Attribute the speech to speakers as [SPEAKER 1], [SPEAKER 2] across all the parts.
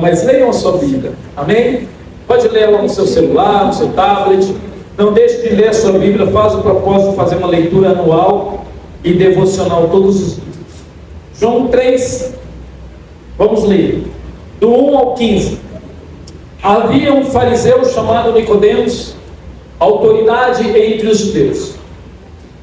[SPEAKER 1] mas leiam a sua Bíblia, amém? Pode ler ela no seu celular, no seu tablet. Não deixe de ler a sua Bíblia. Faz o propósito de fazer uma leitura anual e devocional todos os dias. João 3, vamos ler, do 1 ao 15. Havia um fariseu chamado Nicodemos, autoridade entre os judeus.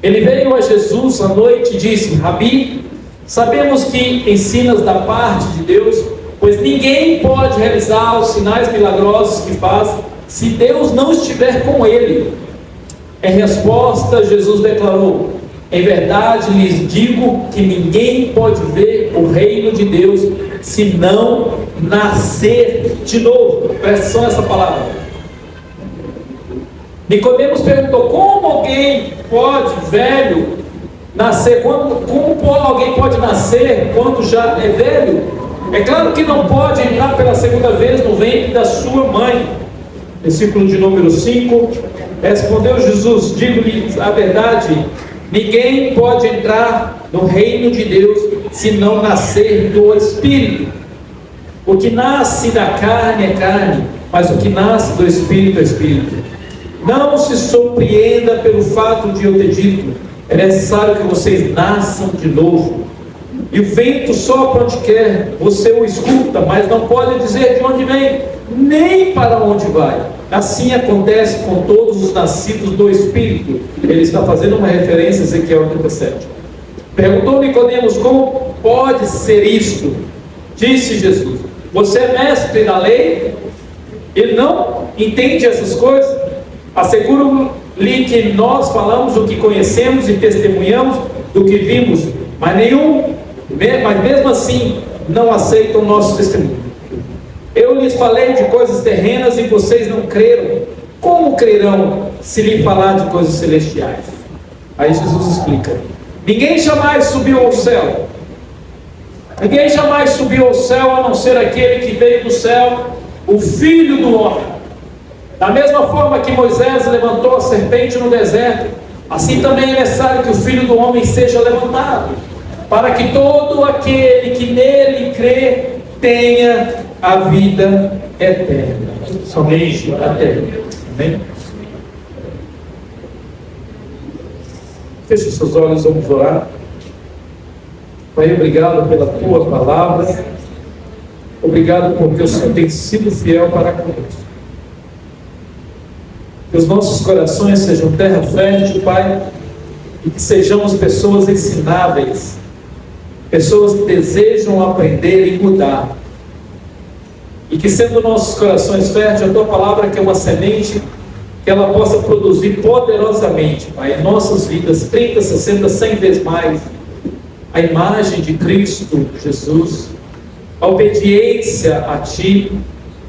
[SPEAKER 1] Ele veio a Jesus à noite e disse: Rabi, sabemos que ensinas da parte de Deus, pois ninguém pode realizar os sinais milagrosos que faz se Deus não estiver com ele. Em resposta, Jesus declarou: em verdade lhes digo que ninguém pode ver o reino de Deus se não nascer de novo. Presta atenção nessa palavra. Nicodemos perguntou: como alguém pode, velho, nascer? Como alguém pode nascer quando já é velho? É claro que não pode entrar pela segunda vez no ventre da sua mãe. Versículo de número 5. Respondeu Jesus: digo-lhes a verdade, ninguém pode entrar no reino de Deus se não nascer do Espírito. O que nasce da carne é carne, mas o que nasce do Espírito é Espírito. Não se surpreenda pelo fato de eu ter dito: é necessário que vocês nasçam de novo. E o vento sopra onde quer, você o escuta, mas não pode dizer de onde vem, nem para onde vai. Assim acontece com todos os nascidos do Espírito. Ele está fazendo uma referência a Ezequiel 37. Perguntou Nicodemos: como pode ser isto? Disse Jesus: você é mestre da lei e não entende essas coisas? Asseguro-lhe que nós falamos o que conhecemos e testemunhamos do que vimos, mas mesmo assim não aceitam o nosso testemunho. Eu lhes falei de coisas terrenas e vocês não creram. Como crerão se lhe falar de coisas celestiais? Aí Jesus explica: ninguém jamais subiu ao céu. Ninguém jamais subiu ao céu a não ser aquele que veio do céu, o Filho do Homem. Da mesma forma que Moisés levantou a serpente no deserto, assim também é necessário que o Filho do Homem seja levantado, para que todo aquele que nele crê tenha a vida eterna. Somente a eterna. Amém? Feche seus olhos, vamos orar. Pai, obrigado pela tua palavra. Obrigado porque o Senhor tem sido fiel para conosco. Que os nossos corações sejam terra fértil, Pai, e que sejamos pessoas ensináveis, pessoas que desejam aprender e mudar. E que, sendo nossos corações férteis, a tua palavra, que é uma semente, que ela possa produzir poderosamente, Pai, em nossas vidas, 30, 60, 100 vezes mais, a imagem de Cristo Jesus, a obediência a Ti,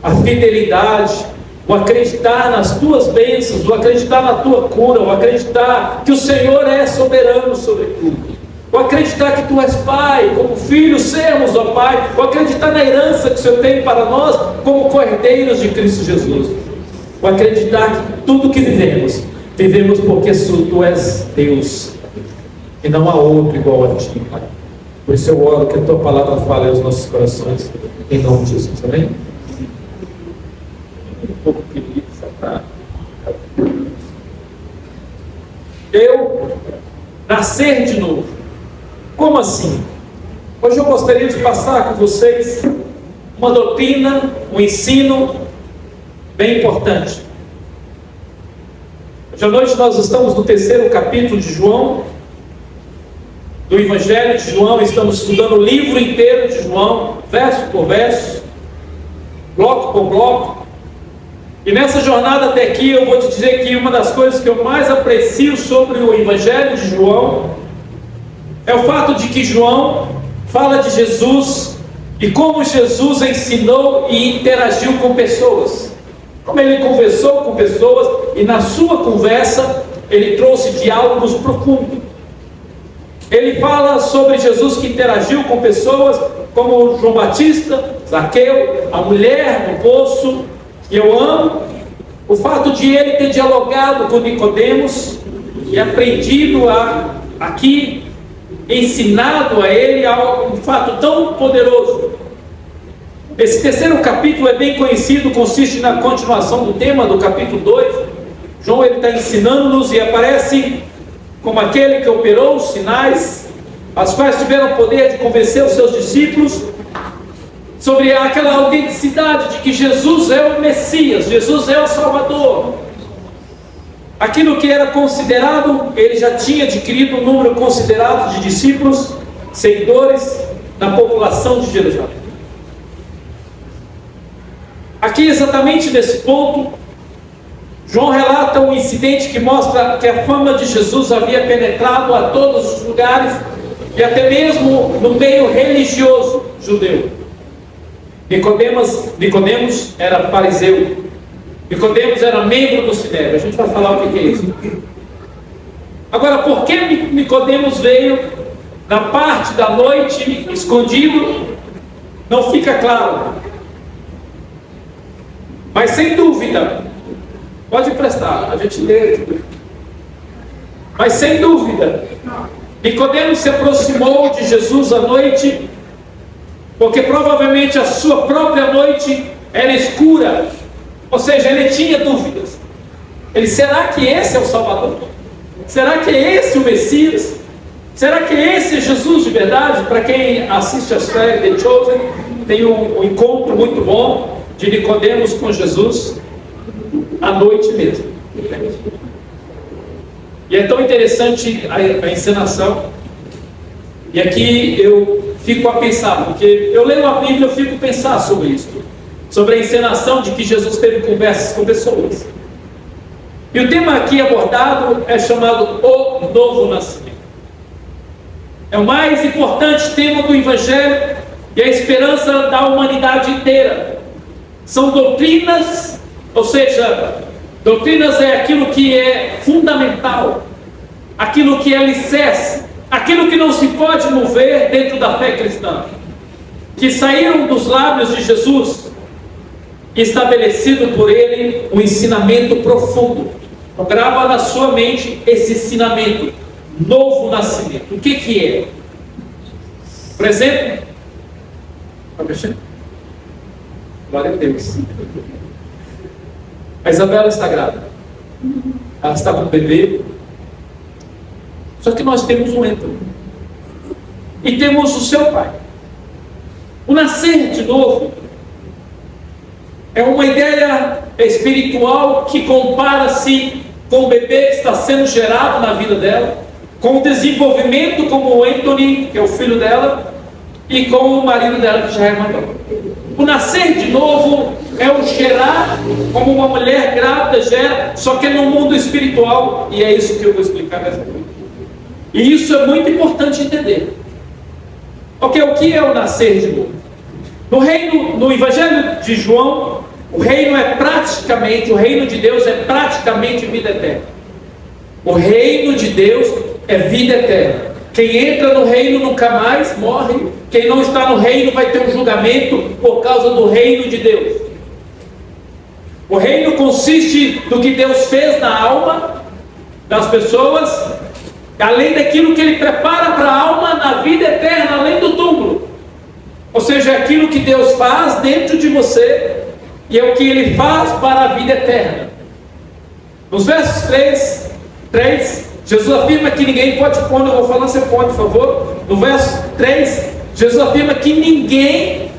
[SPEAKER 1] a fidelidade, o acreditar nas Tuas bênçãos, o acreditar na Tua cura, o acreditar que o Senhor é soberano sobre tudo, o acreditar que Tu és Pai, como filhos sermos, ó Pai, o acreditar na herança que o Senhor tem para nós, como cordeiros de Cristo Jesus, o acreditar que tudo que vivemos porque Tu és Deus, e não há outro igual a Ti, Pai. Por isso eu oro que a Tua palavra fale aos nossos corações, em nome de Jesus, amém? Eu nascer de novo. Como assim? Hoje eu gostaria de passar com vocês uma doutrina, um ensino bem importante. Hoje à noite nós estamos no 3º capítulo de João, do Evangelho de João. Estamos estudando o livro inteiro de João, verso por verso, bloco por bloco. E nessa jornada até aqui eu vou te dizer que uma das coisas que eu mais aprecio sobre o Evangelho de João é o fato de que João fala de Jesus e como Jesus ensinou e interagiu com pessoas, como ele conversou com pessoas e na sua conversa ele trouxe diálogos profundos. Ele fala sobre Jesus que interagiu com pessoas como João Batista, Zaqueu, a mulher no poço, que eu amo, o fato de ele ter dialogado com Nicodemos e aprendido ensinado a ele um fato tão poderoso. Esse terceiro capítulo é bem conhecido, consiste na continuação do tema do capítulo 2. João está ensinando-nos e aparece como aquele que operou os sinais, as quais tiveram o poder de convencer os seus discípulos sobre aquela autenticidade de que Jesus é o Messias, Jesus é o Salvador. Aquilo que era considerado, ele já tinha adquirido um número considerado de discípulos, seguidores na população de Jerusalém. Aqui, exatamente nesse ponto, João relata um incidente que mostra que a fama de Jesus havia penetrado a todos os lugares e até mesmo no meio religioso judeu. Nicodemos era fariseu. Nicodemos era membro do Sinédrio. A gente vai falar o que é isso. Agora, por que Nicodemos veio na parte da noite, escondido, não fica claro. Mas sem dúvida, pode prestar, a gente lê. Mas sem dúvida, Nicodemos se aproximou de Jesus à noite, porque provavelmente a sua própria noite era escura, ou seja, ele tinha dúvidas. Será que esse é o Salvador? Será que é esse o Messias? Será que esse é Jesus de verdade? Para quem assiste a série The Chosen, tem um encontro muito bom de Nicodemos com Jesus à noite mesmo. E é tão interessante a encenação. E aqui eu fico a pensar, porque eu leio a Bíblia, eu fico a pensar sobre isso, sobre a encenação de que Jesus teve conversas com pessoas. E o tema aqui abordado é chamado O Novo Nascimento. É o mais importante tema do Evangelho e a esperança da humanidade inteira. São doutrinas, ou seja, doutrinas é aquilo que é fundamental, aquilo que é alicerce, aquilo que não se pode mover dentro da fé cristã, que saíram dos lábios de Jesus, estabelecido por ele um ensinamento profundo. Então, grava na sua mente esse ensinamento, novo nascimento. O que é? Por exemplo, está mexendo? Glória a Deus. A Isabela está grávida. Ela está com o bebê. Só que nós temos um Anthony. E temos o seu pai. O nascer de novo é uma ideia espiritual que compara-se com o bebê que está sendo gerado na vida dela, com o desenvolvimento como o Anthony, que é o filho dela, e com o marido dela, que já é maior. O nascer de novo é o gerar como uma mulher grávida gera, só que é no mundo espiritual, e é isso que eu vou explicar nessa noite. E isso é muito importante entender. Ok, o que é o nascer de novo? No Evangelho de João, o reino de Deus é praticamente vida eterna. O reino de Deus é vida eterna. Quem entra no reino nunca mais morre. Quem não está no reino vai ter um julgamento por causa do reino de Deus. O reino consiste do que Deus fez na alma das pessoas, além daquilo que Ele prepara para a alma na vida eterna, além do túmulo. Ou seja, é aquilo que Deus faz dentro de você e é o que Ele faz para a vida eterna. Nos versos 3, Jesus afirma que ninguém pode, quando eu vou falar, você pode, por favor. No verso 3, Jesus afirma que ninguém,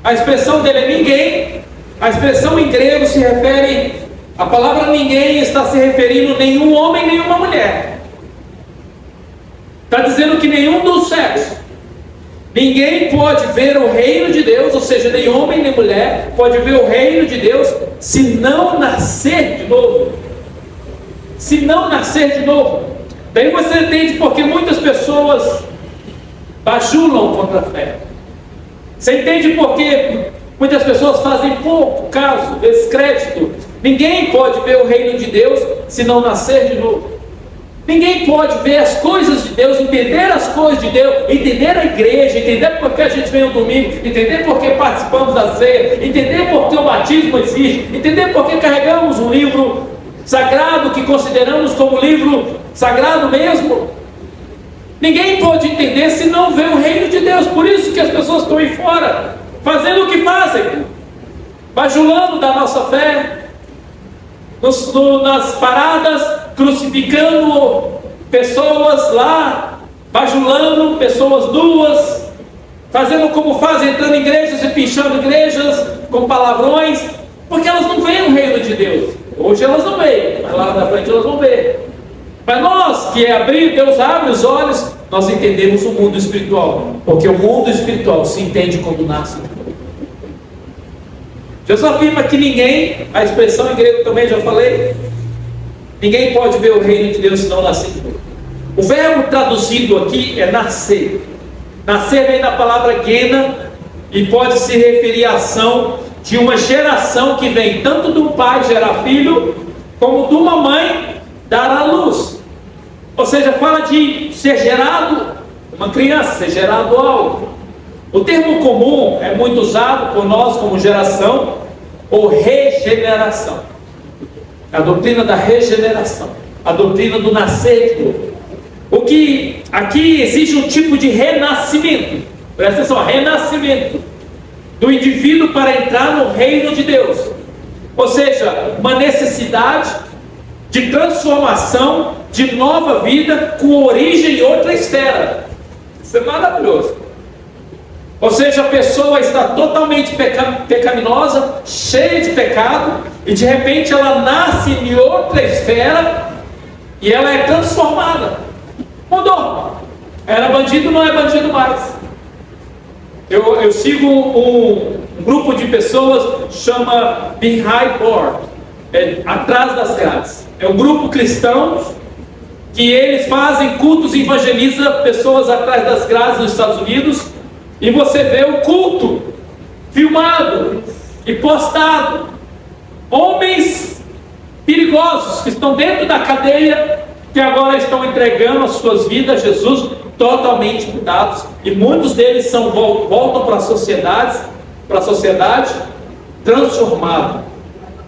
[SPEAKER 1] a expressão dele é ninguém, a expressão em grego se refere, a palavra ninguém está se referindo a nenhum homem, nenhuma mulher. Está dizendo que nenhum do sexo, ninguém pode ver o reino de Deus, ou seja, nem homem nem mulher pode ver o reino de Deus se não nascer de novo. Se não nascer de novo. Daí você entende porque muitas pessoas bajulam contra a fé. Você entende porque muitas pessoas fazem pouco caso, descrédito. Ninguém pode ver o reino de Deus se não nascer de novo. Ninguém pode ver as coisas de Deus, entender as coisas de Deus, entender a igreja, entender porque a gente vem no domingo, entender porque participamos da ceia, entender porque o batismo existe, entender porque carregamos um livro sagrado que consideramos como livro sagrado mesmo. Ninguém pode entender se não vê o reino de Deus. Por isso que as pessoas estão aí fora, fazendo o que fazem, bajulando da nossa fé, nas paradas, crucificando pessoas lá, bajulando pessoas nuas, fazendo como fazem, entrando em igrejas e pinchando igrejas com palavrões, porque elas não veem o reino de Deus. Hoje elas não veem, mas lá na frente elas vão ver. Mas nós, que é abrir, Deus abre os olhos, nós entendemos o mundo espiritual, porque o mundo espiritual se entende quando nasce. Jesus afirma que ninguém, a expressão em grego também já falei, ninguém pode ver o reino de Deus se não nascer. O verbo traduzido aqui é nascer. Nascer vem da palavra gena e pode se referir à ação de uma geração que vem tanto de um pai gerar filho, como de uma mãe dar à luz. Ou seja, fala de ser gerado uma criança, ser gerado algo. O termo comum é muito usado por nós como geração, ou regeneração. A doutrina da regeneração, a doutrina do nascer de novo. O que aqui exige um tipo de renascimento, presta atenção, renascimento do indivíduo para entrar no reino de Deus. Ou seja, uma necessidade de transformação, de nova vida, com origem em outra esfera. Isso é maravilhoso. Ou seja, a pessoa está totalmente pecaminosa, cheia de pecado, e de repente ela nasce em outra esfera e ela é transformada. Mudou. Era bandido, não é bandido mais. Eu sigo um grupo de pessoas, chama Behind Board, atrás das grades. É um grupo cristão que eles fazem cultos e evangelizam pessoas atrás das grades nos Estados Unidos. E você vê o culto filmado e postado. Homens perigosos que estão dentro da cadeia, que agora estão entregando as suas vidas a Jesus, totalmente mudados. E muitos deles voltam para a sociedade transformado.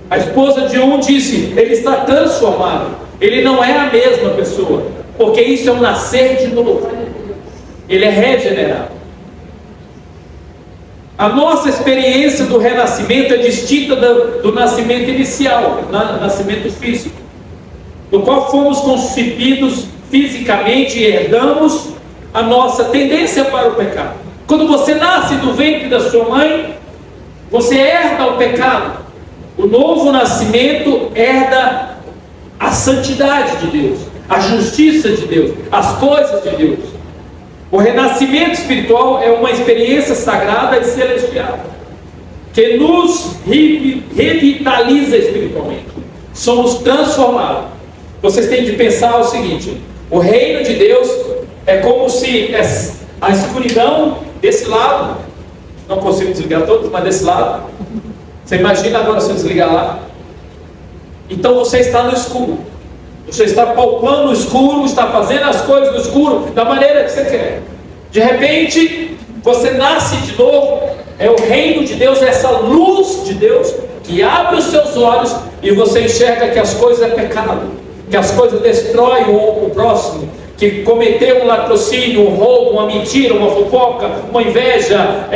[SPEAKER 1] A esposa de um disse: ele está transformado. Ele não é a mesma pessoa, porque isso é um nascer de novo. Ele é regenerado. A nossa experiência do renascimento é distinta do nascimento inicial, nascimento físico, no qual fomos concebidos fisicamente e herdamos a nossa tendência para o pecado. Quando você nasce do ventre da sua mãe, você herda o pecado. O novo nascimento herda a santidade de Deus, a justiça de Deus, as coisas de Deus. O renascimento espiritual é uma experiência sagrada e celestial, que nos revitaliza espiritualmente. Somos transformados. Vocês têm de pensar o seguinte: o reino de Deus é como se a escuridão desse lado, não consigo desligar todos, mas desse lado, você imagina agora se eu desligar lá. Então você está no escuro. Você está palpando o escuro, está fazendo as coisas no escuro, da maneira que você quer. De repente, você nasce de novo. É o reino de Deus, é essa luz de Deus que abre os seus olhos e você enxerga que as coisas é pecado, que as coisas destroem o próximo, que cometeu um latrocínio, um roubo, uma mentira, uma fofoca, uma inveja,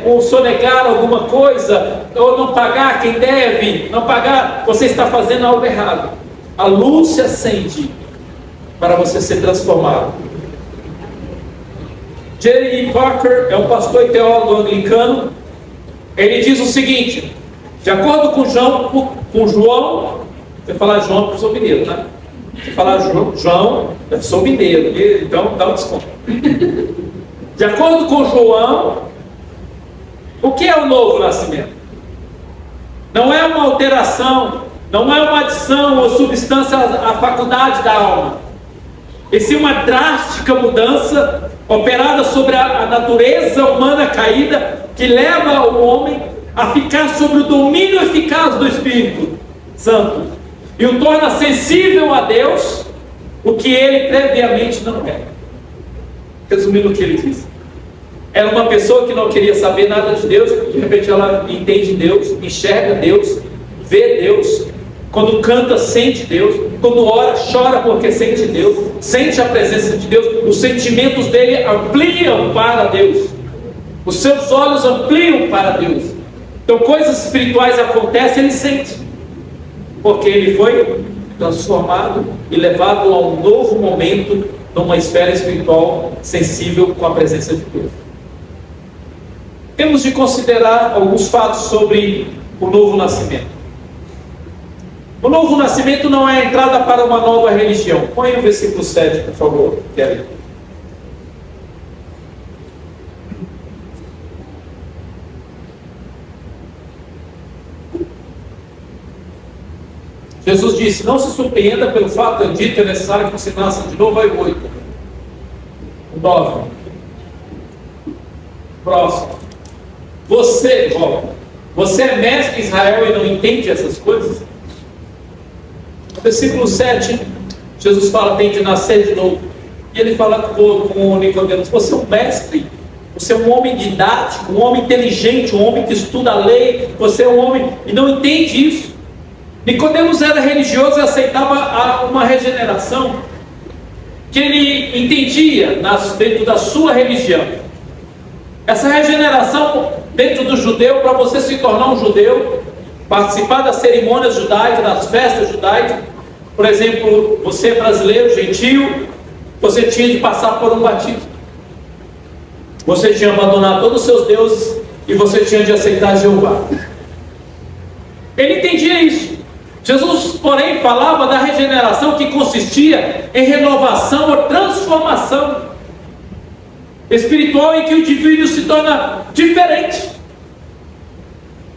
[SPEAKER 1] um sonegar alguma coisa, ou não pagar quem deve, não pagar, você está fazendo algo errado. A luz se acende para você ser transformado. J.I. Packer é um pastor e teólogo anglicano. Ele diz o seguinte: de acordo com João, você falar João porque eu sou mineiro, né? Se falar João, eu sou mineiro, então dá um desconto. De acordo com João, o que é o novo nascimento? Não é uma alteração, não é uma adição ou substância à faculdade da alma, e sim uma drástica mudança operada sobre a natureza humana caída, que leva o homem a ficar sob o domínio eficaz do Espírito Santo e o torna sensível a Deus, o que ele previamente não era. Resumindo o que ele disse: era uma pessoa que não queria saber nada de Deus, de repente ela entende Deus, enxerga Deus, vê Deus. Quando canta, sente Deus. Quando ora, chora porque sente Deus, sente a presença de Deus. Os sentimentos dele ampliam para Deus, os seus olhos ampliam para Deus. Então coisas espirituais acontecem, ele sente, porque ele foi transformado e levado a um novo momento, numa esfera espiritual sensível com a presença de Deus. Temos de considerar alguns fatos sobre o novo nascimento. O novo nascimento não é a entrada para uma nova religião. Põe o versículo 7, por favor, Kelly. Jesus disse: não se surpreenda pelo fato de dito, é necessário que você nasça de novo. Aí 8. 9. Próximo. Você é mestre em Israel e não entende essas coisas? No versículo 7, Jesus fala: tem de nascer de novo. E ele fala com o Nicodemos: você é um mestre, você é um homem didático, um homem inteligente, um homem que estuda a lei, você é um homem e não entende isso. Nicodemos era religioso e aceitava uma regeneração que ele entendia dentro da sua religião. Essa regeneração dentro do judeu, para você se tornar um judeu, participar das cerimônias judaicas, das festas judaicas, por exemplo, você é brasileiro, gentil, você tinha de passar por um batismo. Você tinha de abandonar todos os seus deuses e você tinha de aceitar Jeová. Ele entendia isso. Jesus, porém, falava da regeneração que consistia em renovação ou transformação espiritual, em que o indivíduo se torna diferente.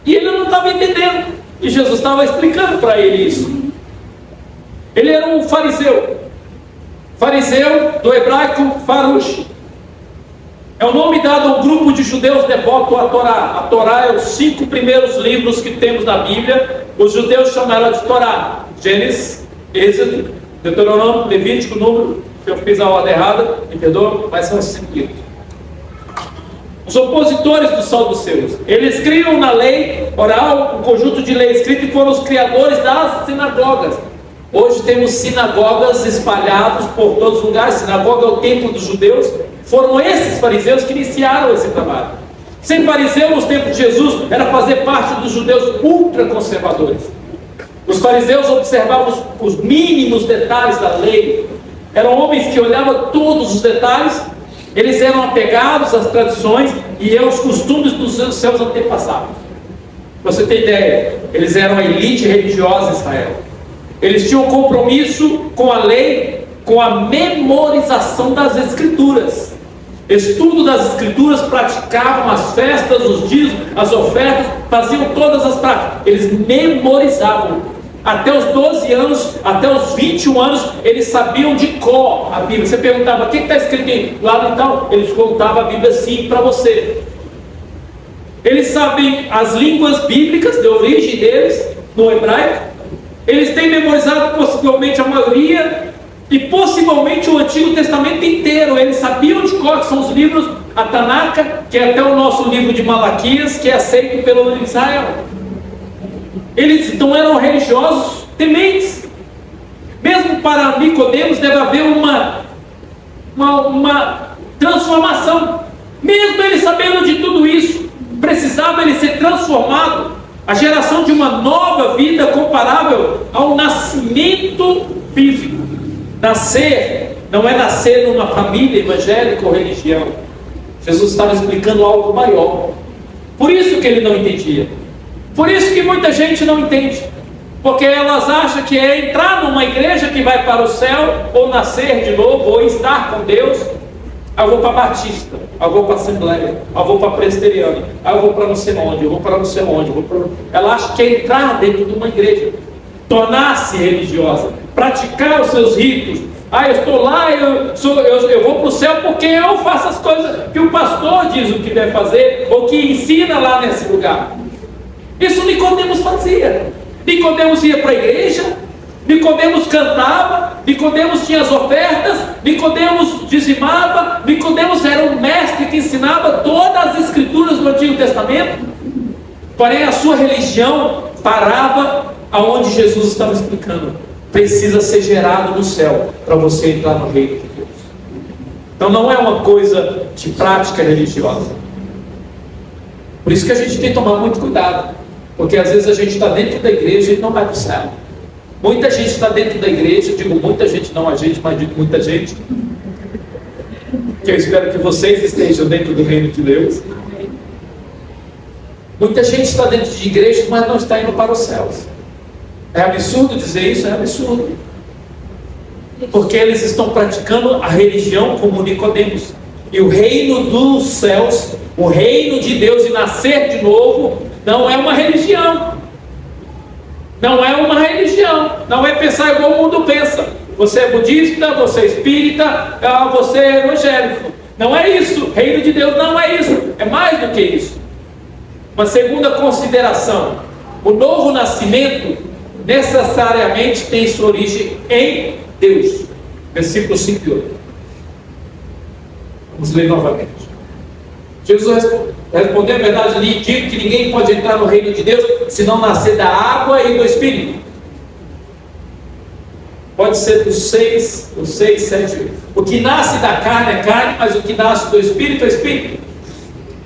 [SPEAKER 1] E ele não estava entendendo. E Jesus estava explicando para ele isso. Ele era um fariseu. Fariseu, do hebraico farush. É o nome dado a um grupo de judeus devotos à Torá. A Torá é os 5 primeiros livros que temos na Bíblia. Os judeus chamam ela de Torá. Gênesis, Êxodo, Deuteronômio, Levítico, Número. Se eu fiz a ordem errada, me perdoa, mas são esses 5 livros. Os opositores dos saduceus, eles criam na lei oral um conjunto de lei escrita e foram os criadores das sinagogas. Hoje temos sinagogas espalhadas por todos os lugares. Sinagoga é o templo dos judeus. Foram esses fariseus que iniciaram esse trabalho. Ser fariseu nos tempos de Jesus era fazer parte dos judeus ultraconservadores. Os fariseus observavam os mínimos detalhes da lei. Eram homens que olhavam todos os detalhes. Eles eram apegados às tradições e aos costumes dos seus antepassados. Para você ter ideia, eles eram a elite religiosa em Israel. Eles tinham compromisso com a lei, com a memorização das Escrituras. Estudo das Escrituras, praticavam as festas, os dízimos, as ofertas, faziam todas as práticas. Eles memorizavam. Até os 12 anos, até os 21 anos, eles sabiam de cor a Bíblia. Você perguntava: o que está escrito aí? Lá no tal, eles contavam a Bíblia assim para você. Eles sabem as línguas bíblicas, de origem deles, no hebraico. Eles têm memorizado possivelmente a maioria e possivelmente o Antigo Testamento inteiro. Eles sabiam de cor, que são os livros, a Tanaka, que é até o nosso livro de Malaquias, que é aceito pelo Israel. Eles não eram religiosos tementes. Mesmo para Nicodemos deve haver uma transformação. Mesmo ele sabendo de tudo isso, precisava ele ser transformado. A geração de uma nova vida comparável ao nascimento físico. Nascer não é nascer numa família evangélica ou religião. Jesus estava explicando algo maior. Por isso que ele não entendia. Por isso que muita gente não entende. Porque elas acham que é entrar numa igreja que vai para o céu, ou nascer de novo, ou estar com Deus. Eu vou para Batista, eu vou para Assembleia, eu vou para Presbiteriana, eu vou para não sei onde, eu vou para não sei onde. Ela acha que é entrar dentro de uma igreja, tornar-se religiosa, praticar os seus ritos. Eu estou lá, eu vou para o céu porque eu faço as coisas que o pastor diz o que deve fazer, ou que ensina lá nesse lugar. Isso Nicodemos fazia. Nicodemos ia para a igreja, Nicodemos cantava, Nicodemos tinha as ofertas, Nicodemos dizimava, Nicodemos era um mestre que ensinava todas as escrituras do Antigo Testamento. Porém a sua religião parava aonde Jesus estava explicando. Precisa ser gerado no céu para você entrar no reino de Deus. Então não é uma coisa de prática religiosa. Por isso que a gente tem que tomar muito cuidado, porque às vezes a gente está dentro da igreja e não vai para o céu. Muita gente está dentro da igreja, digo muita gente, não a gente, mas digo muita gente, que eu espero que vocês estejam dentro do reino de Deus. Muita gente está dentro de igrejas, mas não está indo para os céus. É absurdo dizer isso, é absurdo. Porque eles estão praticando a religião como Nicodemos. E o reino dos céus, o reino de Deus e nascer de novo, não é uma religião. Não é uma religião. Não é pensar igual o mundo pensa. Você é budista, você é espírita, você é evangélico. Não é isso. Reino de Deus não é isso. É mais do que isso. Uma segunda consideração: o novo nascimento necessariamente tem sua origem em Deus. Versículo 5 e 8. Vamos ler novamente. Jesus respondeu: a verdade lhe digo que ninguém pode entrar no reino de Deus se não nascer da água e do Espírito. Pode ser dos 6, 7, 8. O que nasce da carne é carne, mas o que nasce do Espírito é Espírito.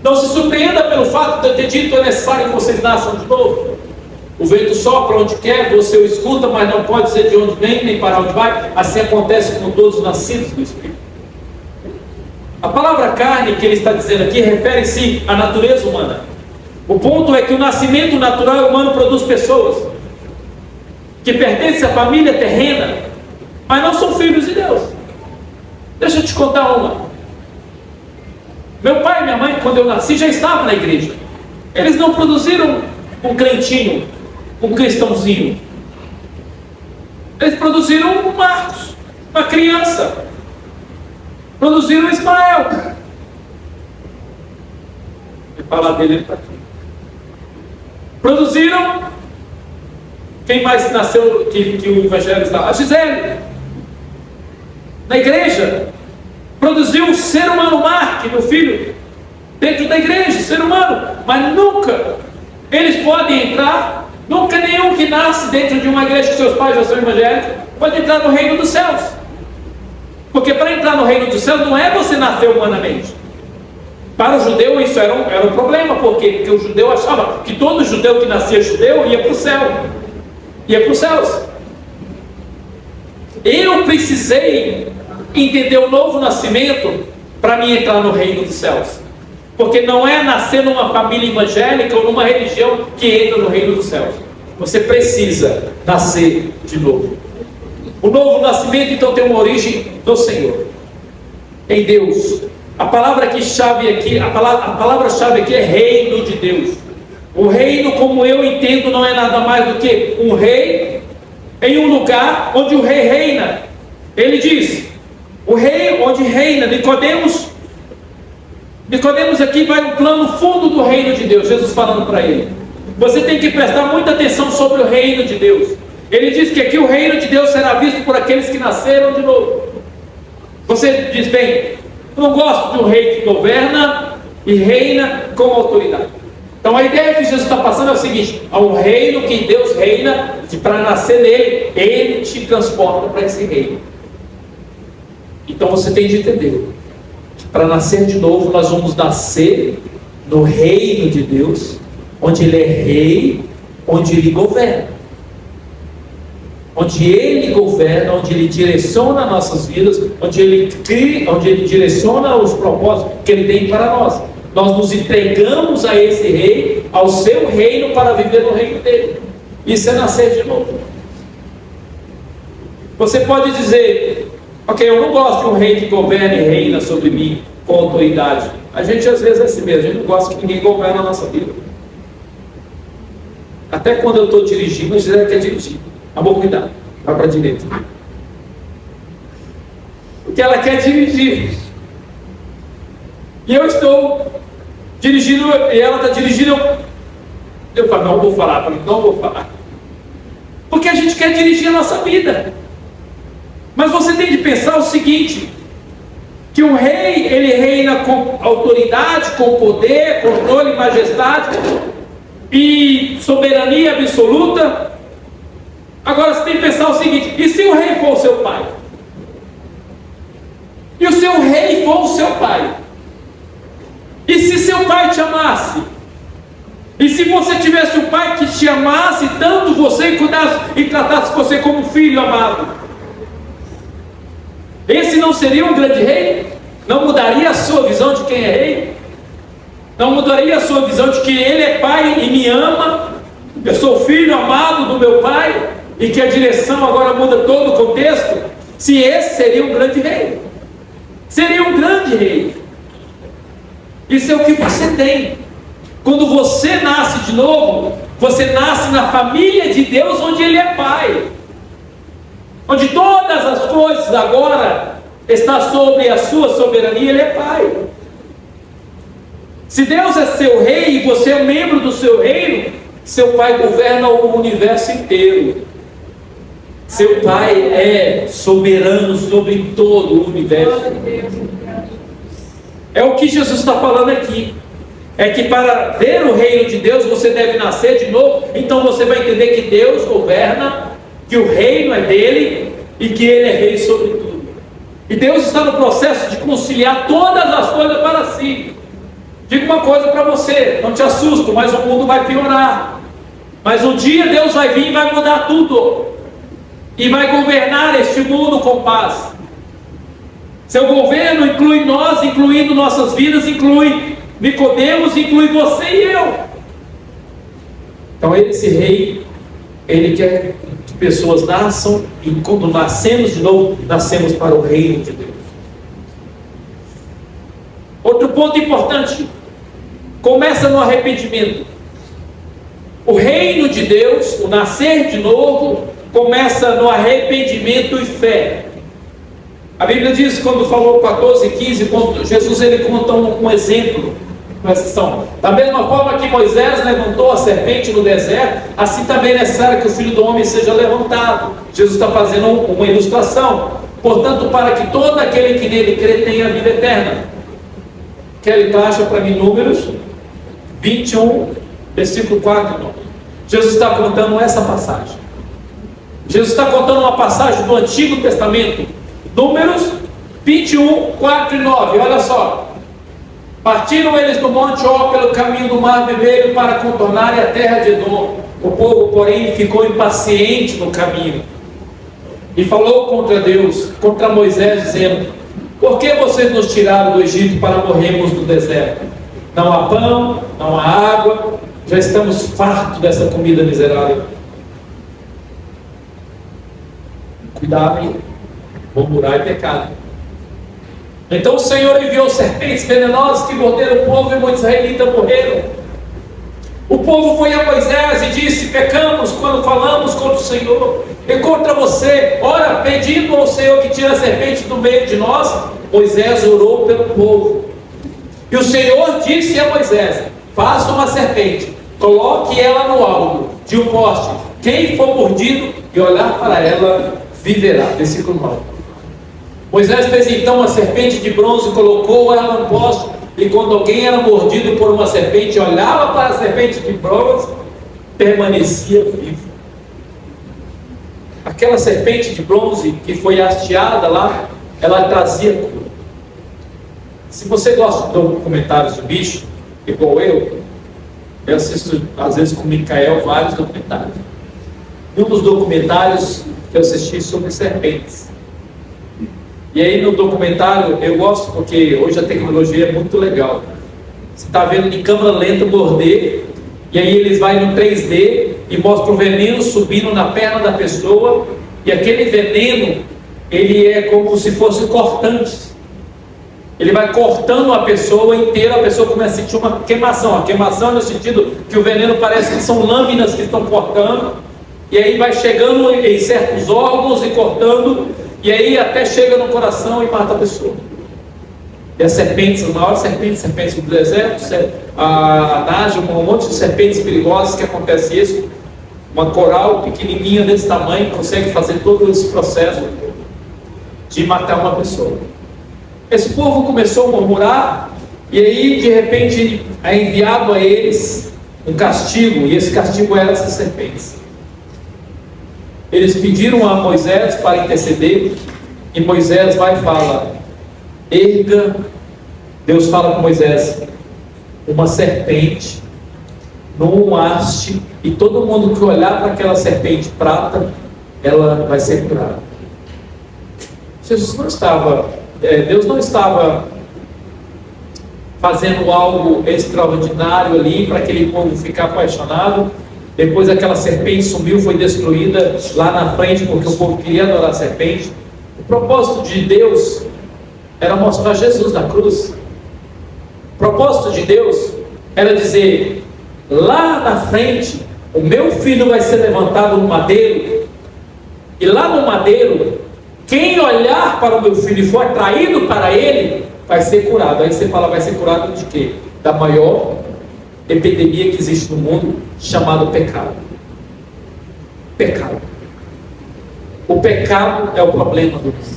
[SPEAKER 1] Não se surpreenda pelo fato de eu ter dito: é necessário que vocês nasçam de novo. O vento sopra onde quer, você o escuta, mas não pode dizer de onde vem, nem para onde vai. Assim acontece com todos os nascidos do Espírito. A palavra carne que ele está dizendo aqui refere-se à natureza humana. O ponto é que o nascimento natural humano produz pessoas que pertencem à família terrena, mas não são filhos de Deus. Deixa eu te contar uma. Meu pai e minha mãe, quando eu nasci, já estavam na igreja. Eles não produziram um crentinho, um cristãozinho. Eles produziram um Marcos, uma criança. Produziram Ismael. Vou falar dele, ele está aqui. Produziram. Quem mais nasceu que o evangelho está? A Gisele. Na igreja. Produziu o ser humano Mark, meu filho, dentro da igreja, ser humano. Mas nunca eles podem entrar. Nunca nenhum que nasce dentro de uma igreja que seus pais já são evangélicos pode entrar no reino dos céus. Porque para entrar no reino dos céus não é você nascer humanamente. Para o judeu isso era um problema. Por quê? Porque o judeu achava que todo judeu que nascia judeu ia para o céu. Ia para os céus. Eu precisei entender o novo nascimento para mim entrar no reino dos céus. Porque não é nascer numa família evangélica ou numa religião que entra no reino dos céus. Você precisa nascer de novo. O novo nascimento então tem uma origem do Senhor, em Deus. A palavra-chave aqui é reino de Deus. O reino, como eu entendo, não é nada mais do que um rei em um lugar onde o rei reina. Ele diz: o rei onde reina. Nicodemos aqui vai no plano fundo do reino de Deus. Jesus falando para ele: você tem que prestar muita atenção sobre o reino de Deus. Ele diz que aqui o reino de Deus será visto por aqueles que nasceram de novo. Você diz: bem, eu não gosto de um rei que governa e reina com autoridade. Então a ideia que Jesus está passando é o seguinte: há um reino que Deus reina, e para nascer nele, ele te transporta para esse reino. Então você tem de entender que para nascer de novo nós vamos nascer no reino de Deus, onde ele é rei, onde ele governa. Onde ele governa, onde ele direciona nossas vidas, onde ele cria, onde ele direciona os propósitos que ele tem para nós. Nós nos entregamos a esse rei, ao seu reino, para viver no reino dele. Isso é nascer de novo. Você pode dizer: ok, eu não gosto de um rei que governa e reina sobre mim com autoridade. A gente às vezes é assim mesmo, a gente não gosta que ninguém governe a nossa vida. Até quando eu estou dirigindo, a gente quer dirigir. Amor, cuidado, vai para a direita. Porque ela quer dirigir. E eu estou dirigindo, e ela está dirigindo. Eu falo: não vou falar, não vou falar. Porque a gente quer dirigir a nossa vida. Mas você tem de pensar o seguinte: que o rei, ele reina com autoridade, com poder, controle, majestade e soberania absoluta. Agora você tem que pensar o seguinte: e se o rei for o seu pai? E o seu rei for o seu pai? E se seu pai te amasse? E se você tivesse um pai que te amasse tanto você e cuidasse e tratasse você como um filho amado, esse não seria um grande rei? Não mudaria a sua visão de quem é rei? Não mudaria a sua visão de que ele é pai e me ama? Eu sou filho amado do meu pai? E que a direção agora muda todo o contexto? Se esse seria um grande rei, seria um grande rei. Isso é o que você tem. Quando você nasce de novo, você nasce na família de Deus, onde Ele é Pai, onde todas as coisas agora estão sobre a sua soberania. Ele é Pai. Se Deus é seu rei e você é membro do seu reino, seu Pai governa o universo inteiro. Seu Pai é soberano sobre todo o universo. É o que Jesus está falando aqui. É que para ver o reino de Deus, você deve nascer de novo. Então você vai entender que Deus governa, que o reino é dele e que ele é rei sobre tudo. E Deus está no processo de conciliar todas as coisas para si. Digo uma coisa para você, não te assusto, mas o mundo vai piorar. Mas um dia Deus vai vir e vai mudar tudo. E vai governar este mundo com paz. Seu governo inclui nós, incluindo nossas vidas, inclui Nicodemos, inclui você e eu. Então esse rei, ele quer que pessoas nasçam, e quando nascemos de novo, nascemos para o reino de Deus. Outro ponto importante, começa no arrependimento. O reino de Deus, o nascer de novo, começa no arrependimento e fé. A Bíblia diz, quando falou 14, 15, quando Jesus ele conta um exemplo. Da mesma forma que Moisés levantou a serpente no deserto, assim também é necessário que o Filho do Homem seja levantado. Jesus está fazendo uma ilustração. Portanto, para que todo aquele que nele crê tenha a vida eterna. Kelly acha para mim Números 21, versículo 4 e 9. Jesus está contando essa passagem. Jesus está contando uma passagem do Antigo Testamento. Números 21, 4 e 9. Olha só. Partiram eles do Monte Ó pelo caminho do Mar Vermelho para contornarem a terra de Edom. O povo, porém, ficou impaciente no caminho e falou contra Deus, contra Moisés, dizendo: por que vocês nos tiraram do Egito para morrermos no deserto? Não há pão, não há água, já estamos fartos dessa comida miserável. Cuidado, hein? Murmurar é pecado. Então o Senhor enviou serpentes venenosas que morderam o povo e muitos israelitas morreram. O povo foi a Moisés e disse: pecamos quando falamos contra o Senhor e contra você. Ora, pedindo ao Senhor que tire a serpente do meio de nós. Moisés orou pelo povo. E o Senhor disse a Moisés: faça uma serpente, coloque ela no alto de um poste. Quem for mordido e olhar para ela viverá. Versículo 9. Moisés fez então uma serpente de bronze e colocou ela no poste, e quando alguém era mordido por uma serpente, olhava para a serpente de bronze, permanecia vivo. Aquela serpente de bronze que foi hasteada lá, ela trazia cura. Se você gosta de documentários de bicho, igual eu assisto às vezes com o Micael vários documentários. E um dos documentários que eu assisti sobre serpentes. E aí no documentário eu gosto porque hoje a tecnologia é muito legal. Você está vendo de câmera lenta morder, e aí eles vão no 3D e mostram o veneno subindo na perna da pessoa, e aquele veneno, ele é como se fosse cortante. Ele vai cortando a pessoa inteira, a pessoa começa a sentir uma queimação. A queimação é no sentido que o veneno parece que são lâminas que estão cortando, e aí vai chegando em certos órgãos e cortando, e aí até chega no coração e mata a pessoa. E as serpentes, as maiores serpentes do deserto, a Naja, um monte de serpentes perigosas que acontece isso. Uma coral pequenininha desse tamanho consegue fazer todo esse processo de matar uma pessoa. Esse povo começou a murmurar, e aí de repente é enviado a eles um castigo, e esse castigo era essas serpentes. Eles pediram a Moisés para interceder, e Moisés vai e fala: erga, Deus fala com Moisés, uma serpente num haste, e todo mundo que olhar para aquela serpente prata, ela vai ser curada. Jesus não estava, Deus não estava fazendo algo extraordinário ali para aquele povo ficar apaixonado. Depois aquela serpente sumiu, foi destruída lá na frente, porque o povo queria adorar a serpente. O propósito de Deus era mostrar Jesus na cruz. O propósito de Deus era dizer: lá na frente, o meu filho vai ser levantado no madeiro, e lá no madeiro, quem olhar para o meu filho e for atraído para ele, vai ser curado. Aí você fala, vai ser curado de quê? Da maior epidemia que existe no mundo, chamado pecado. Pecado. O pecado é o problema do mundo.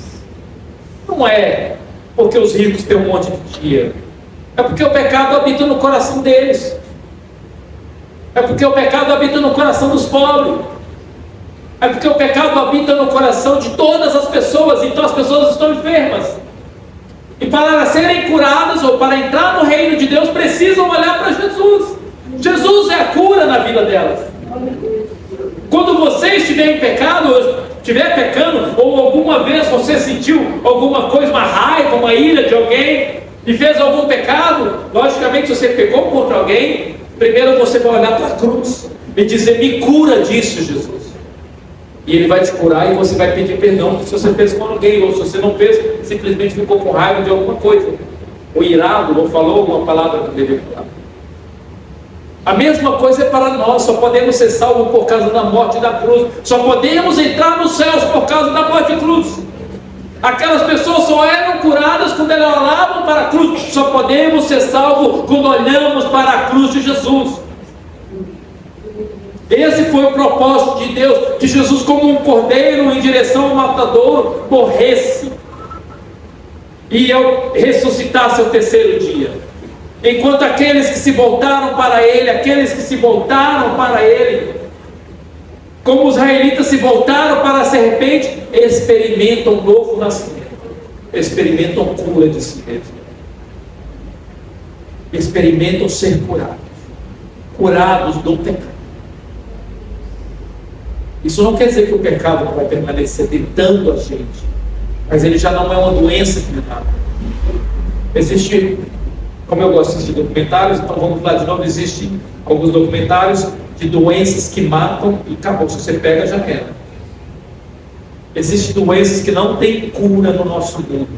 [SPEAKER 1] Não é porque os ricos têm um monte de dinheiro. É porque o pecado habita no coração deles. É porque o pecado habita no coração dos pobres. É porque o pecado habita no coração de todas as pessoas. Então as pessoas estão enfermas. E para serem curadas ou para entrar no reino de Deus, precisam olhar para Jesus. Jesus é a cura na vida delas. Quando você estiver em pecado, ou estiver pecando, ou alguma vez você sentiu alguma coisa, uma raiva, uma ira de alguém, e fez algum pecado, logicamente se você pecou contra alguém, primeiro você vai olhar para a cruz e dizer: me cura disso, Jesus. E Ele vai te curar, e você vai pedir perdão se você fez com alguém, ou se você não fez, simplesmente ficou com raiva de alguma coisa, ou irado, ou falou alguma palavra que deveria falar. A mesma coisa é para nós. Só podemos ser salvos por causa da morte da cruz. Só podemos entrar nos céus por causa da morte da cruz. Aquelas pessoas só eram curadas quando elas olhavam para a cruz. Só podemos ser salvos quando olhamos para a cruz de Jesus. Esse foi o propósito de Deus, que Jesus, como um cordeiro em direção ao matador, morresse e eu ressuscitasse ao terceiro dia. Enquanto aqueles que se voltaram para Ele, como os israelitas se voltaram para a serpente, experimentam um novo nascimento, experimentam cura de si mesmo, experimentam ser curados do pecado. Isso não quer dizer que o pecado não vai permanecer tentando a gente, mas ele já não é uma doença que me dá. Existe, como eu gosto de assistir documentários, então vamos lá de novo, existem alguns documentários de doenças que matam e acabou, se você pega já era. Existem doenças que não têm cura no nosso mundo.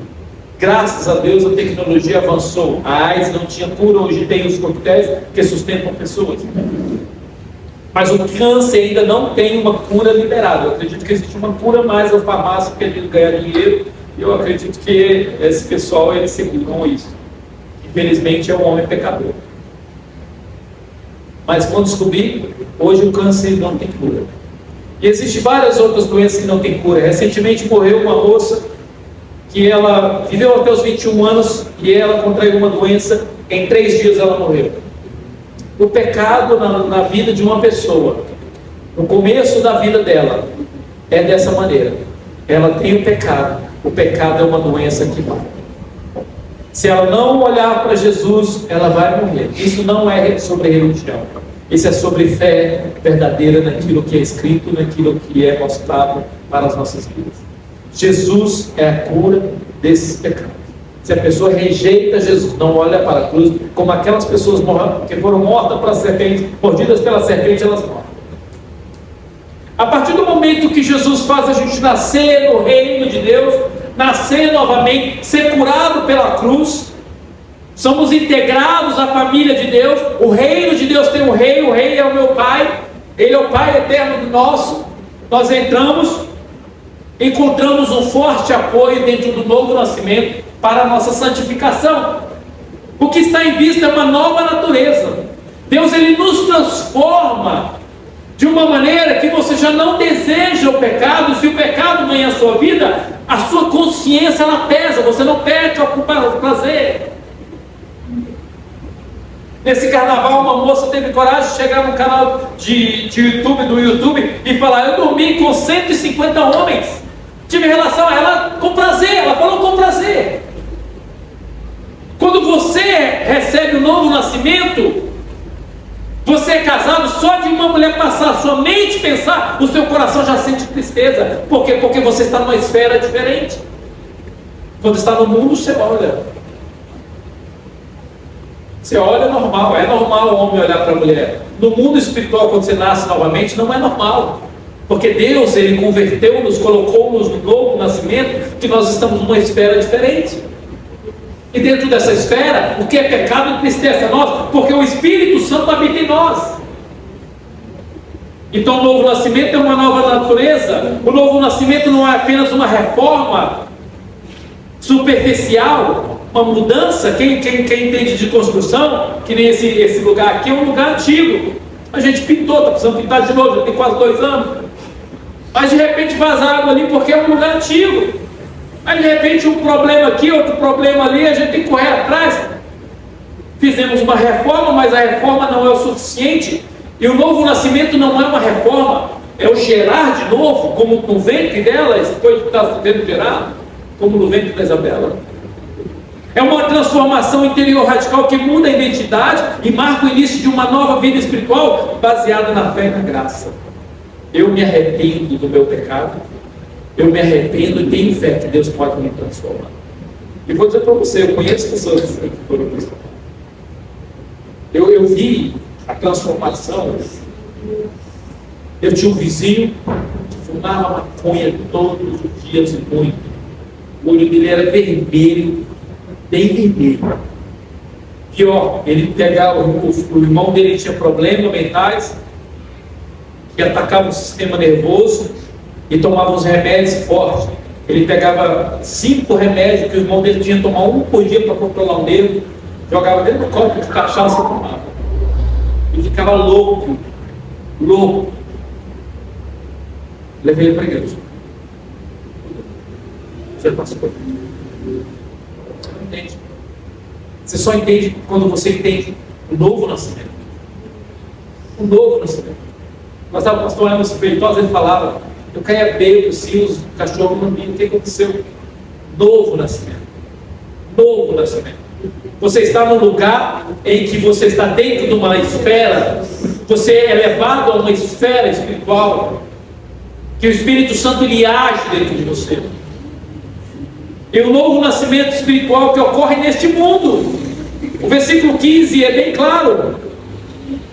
[SPEAKER 1] Graças a Deus a tecnologia avançou. A AIDS não tinha cura, hoje tem os coquetéis que sustentam pessoas. Mas o câncer ainda não tem uma cura liberada. Eu acredito que existe uma cura mais a farmácia querendo ganhar dinheiro, e eu acredito que esse pessoal, eles seguram isso. Infelizmente é um homem pecador. Mas quando descobri, hoje o câncer não tem cura. E existem várias outras doenças que não tem cura. Recentemente morreu uma moça que ela viveu até os 21 anos e ela contraiu uma doença, em 3 dias ela morreu. O pecado na vida de uma pessoa, no começo da vida dela, é dessa maneira. Ela tem o pecado é uma doença que mata. Se ela não olhar para Jesus, ela vai morrer. Isso não é sobre religião, isso é sobre fé verdadeira naquilo que é escrito, naquilo que é mostrado para as nossas vidas. Jesus é a cura desses pecados. Se a pessoa rejeita Jesus, não olha para a cruz, como aquelas pessoas que foram mortas pela serpente, mordidas pela serpente, elas morrem. A partir do momento que Jesus faz a gente nascer no reino de Deus, nascer novamente, ser curado pela cruz, somos integrados à família de Deus. O reino de Deus tem um rei, o rei é o meu Pai, Ele é o Pai eterno nosso. Nós encontramos um forte apoio dentro do novo nascimento para a nossa santificação. O que está em vista é uma nova natureza. Deus, Ele nos transforma de uma maneira que você já não deseja o pecado. Se o pecado ganha a sua vida, a sua consciência ela pesa, você não peca por prazer. Nesse carnaval, uma moça teve coragem de chegar no canal do YouTube e falar: eu dormi com 150 homens, tive relação a ela com prazer. Ela falou com prazer. Quando você recebe o novo nascimento, Você é casado, só de uma mulher passar a sua mente pensar, o seu coração já sente tristeza. Por quê? Porque você está numa esfera diferente. Quando está no mundo, você olha. Você olha normal, é normal o homem olhar para a mulher. No mundo espiritual, quando você nasce novamente, não é normal. Porque Deus, Ele converteu-nos, colocou-nos no novo nascimento, que nós estamos numa esfera diferente. E dentro dessa esfera, o que é pecado entristece a nós, porque o Espírito Santo habita em nós. Então o novo nascimento é uma nova natureza. O novo nascimento não é apenas uma reforma superficial, uma mudança. Quem entende de construção, que nem esse lugar aqui é um lugar antigo. A gente pintou, está precisando pintar de novo, já tem quase 2 anos. Mas de repente vazar água ali porque é um lugar antigo. Aí de repente um problema aqui, outro problema ali, a gente tem que correr atrás. Fizemos uma reforma, mas a reforma não é o suficiente. E o novo nascimento não é uma reforma, é o gerar de novo, como no ventre dela, depois de estar sendo gerado, como no ventre da Isabela. É uma transformação interior radical que muda a identidade e marca o início de uma nova vida espiritual baseada na fé e na graça. Eu me arrependo do meu pecado, eu me arrependo e tenho fé que Deus pode me transformar. E vou dizer para você, eu conheço pessoas que foram transformadas. Eu vi a transformação. Eu tinha um vizinho que fumava maconha todos os dias e muito. O olho dele era vermelho, bem vermelho. Pior, ele pegava, o irmão dele tinha problemas mentais, que atacavam o sistema nervoso, e tomava uns remédios fortes. Ele pegava 5 remédios que o irmão dele tinha que tomar um por dia para controlar o nervo, jogava dentro do copo de cachaça e tomava. E ficava louco. Levei ele para a igreja. Você passou. Entende? Você só entende quando você entende o novo nascimento. O novo nascimento. Mas o pastor Emerson Feitosa, ele falava, eu caía bebo, se os cachorros não vinham, o que aconteceu? Novo nascimento. Novo nascimento. Você está num lugar em que você está dentro de uma esfera, você é levado a uma esfera espiritual, que o Espírito Santo ele age dentro de você. E o novo nascimento espiritual que ocorre neste mundo. O versículo 15 é bem claro.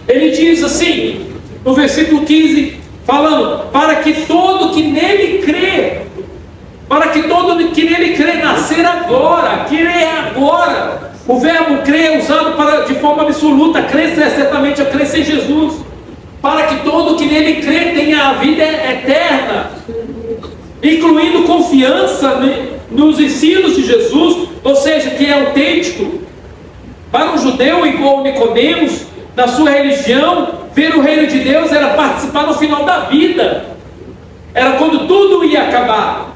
[SPEAKER 1] Ele diz assim, no versículo 15, falando, para que todo que nele crê, nascer agora, crer agora. O verbo crer é usado de forma absoluta. Crer é certamente a crença em Jesus. Para que todo que nele crê tenha a vida eterna, incluindo confiança nos ensinos de Jesus, ou seja, que é autêntico. Para um judeu igual Nicodemos, na sua religião, ver o reino de Deus era participar no final da vida, era quando tudo ia acabar.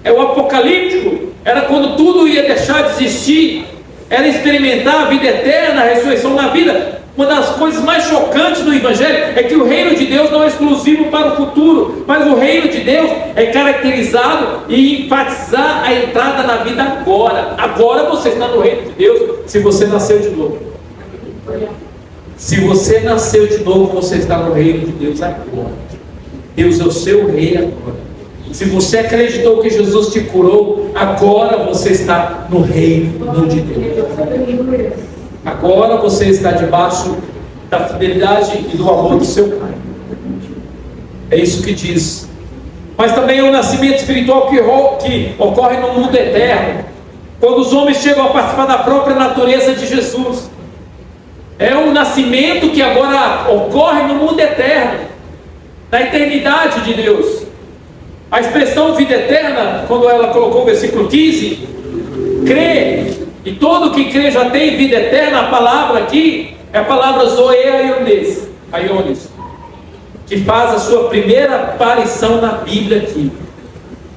[SPEAKER 1] É o apocalíptico, era quando tudo ia deixar de existir, era experimentar a vida eterna, a ressurreição na vida. Uma das coisas mais chocantes do Evangelho é que o reino de Deus não é exclusivo para o futuro, mas o reino de Deus é caracterizado e enfatizar a entrada na vida agora. Agora você está no reino de Deus, se você nasceu de novo. Se você nasceu de novo, você está no reino de Deus agora. Deus é o seu rei agora. Se você acreditou que Jesus te curou, agora você está no reino de Deus. Agora você está debaixo da fidelidade e do amor do seu Pai. É isso que diz. Mas também é um nascimento espiritual que ocorre no mundo eterno, quando os homens chegam a participar da própria natureza de Jesus. É um nascimento que agora ocorre no mundo eterno, na eternidade de Deus. A expressão vida eterna, quando ela colocou o versículo 15, crê, e todo que crê já tem vida eterna. A palavra aqui é a palavra Zoe Aiones, que faz a sua primeira aparição na Bíblia aqui.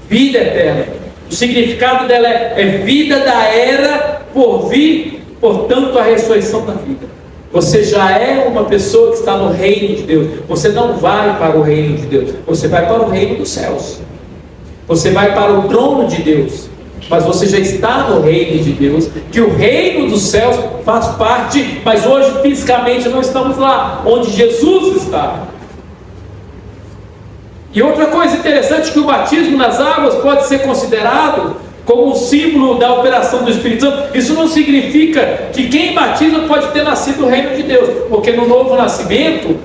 [SPEAKER 1] Vida eterna. O significado dela é vida da era por vir, portanto a ressurreição da vida. Você já é uma pessoa que está no reino de Deus. Você não vai para o reino de Deus, você vai para o reino dos céus. Você vai para o trono de Deus. mas você já está no reino de Deus, que o reino dos céus faz parte, mas hoje fisicamente não estamos lá, onde Jesus está. E outra coisa interessante, que o batismo nas águas pode ser considerado como um símbolo da operação do Espírito Santo. Isso não significa que quem batiza pode ter nascido o reino de Deus, porque no novo nascimento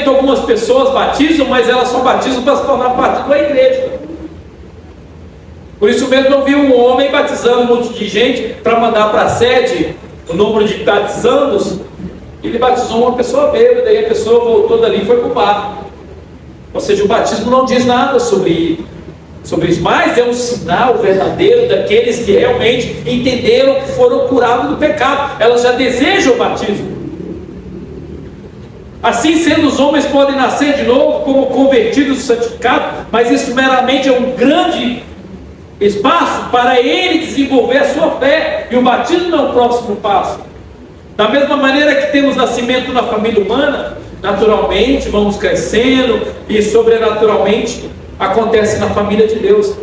[SPEAKER 1] algumas pessoas batizam, mas elas só batizam para se tornar parte da igreja. Por isso mesmo eu vi um homem batizando um monte de gente para mandar para a sede o número de batizandos. Ele batizou uma pessoa bêbada, e a pessoa voltou dali e foi para o bar. Ou seja, o batismo não diz nada sobre isso, mas é um sinal verdadeiro daqueles que realmente entenderam que foram curados do pecado. Elas já desejam o batismo. Assim sendo, os homens podem nascer de novo como convertidos e santificados, mas isso meramente é um grande espaço para ele desenvolver a sua fé, e o batismo é o próximo passo. Da mesma maneira que temos nascimento na família humana, naturalmente vamos crescendo, e sobrenaturalmente acontece na família de Deus.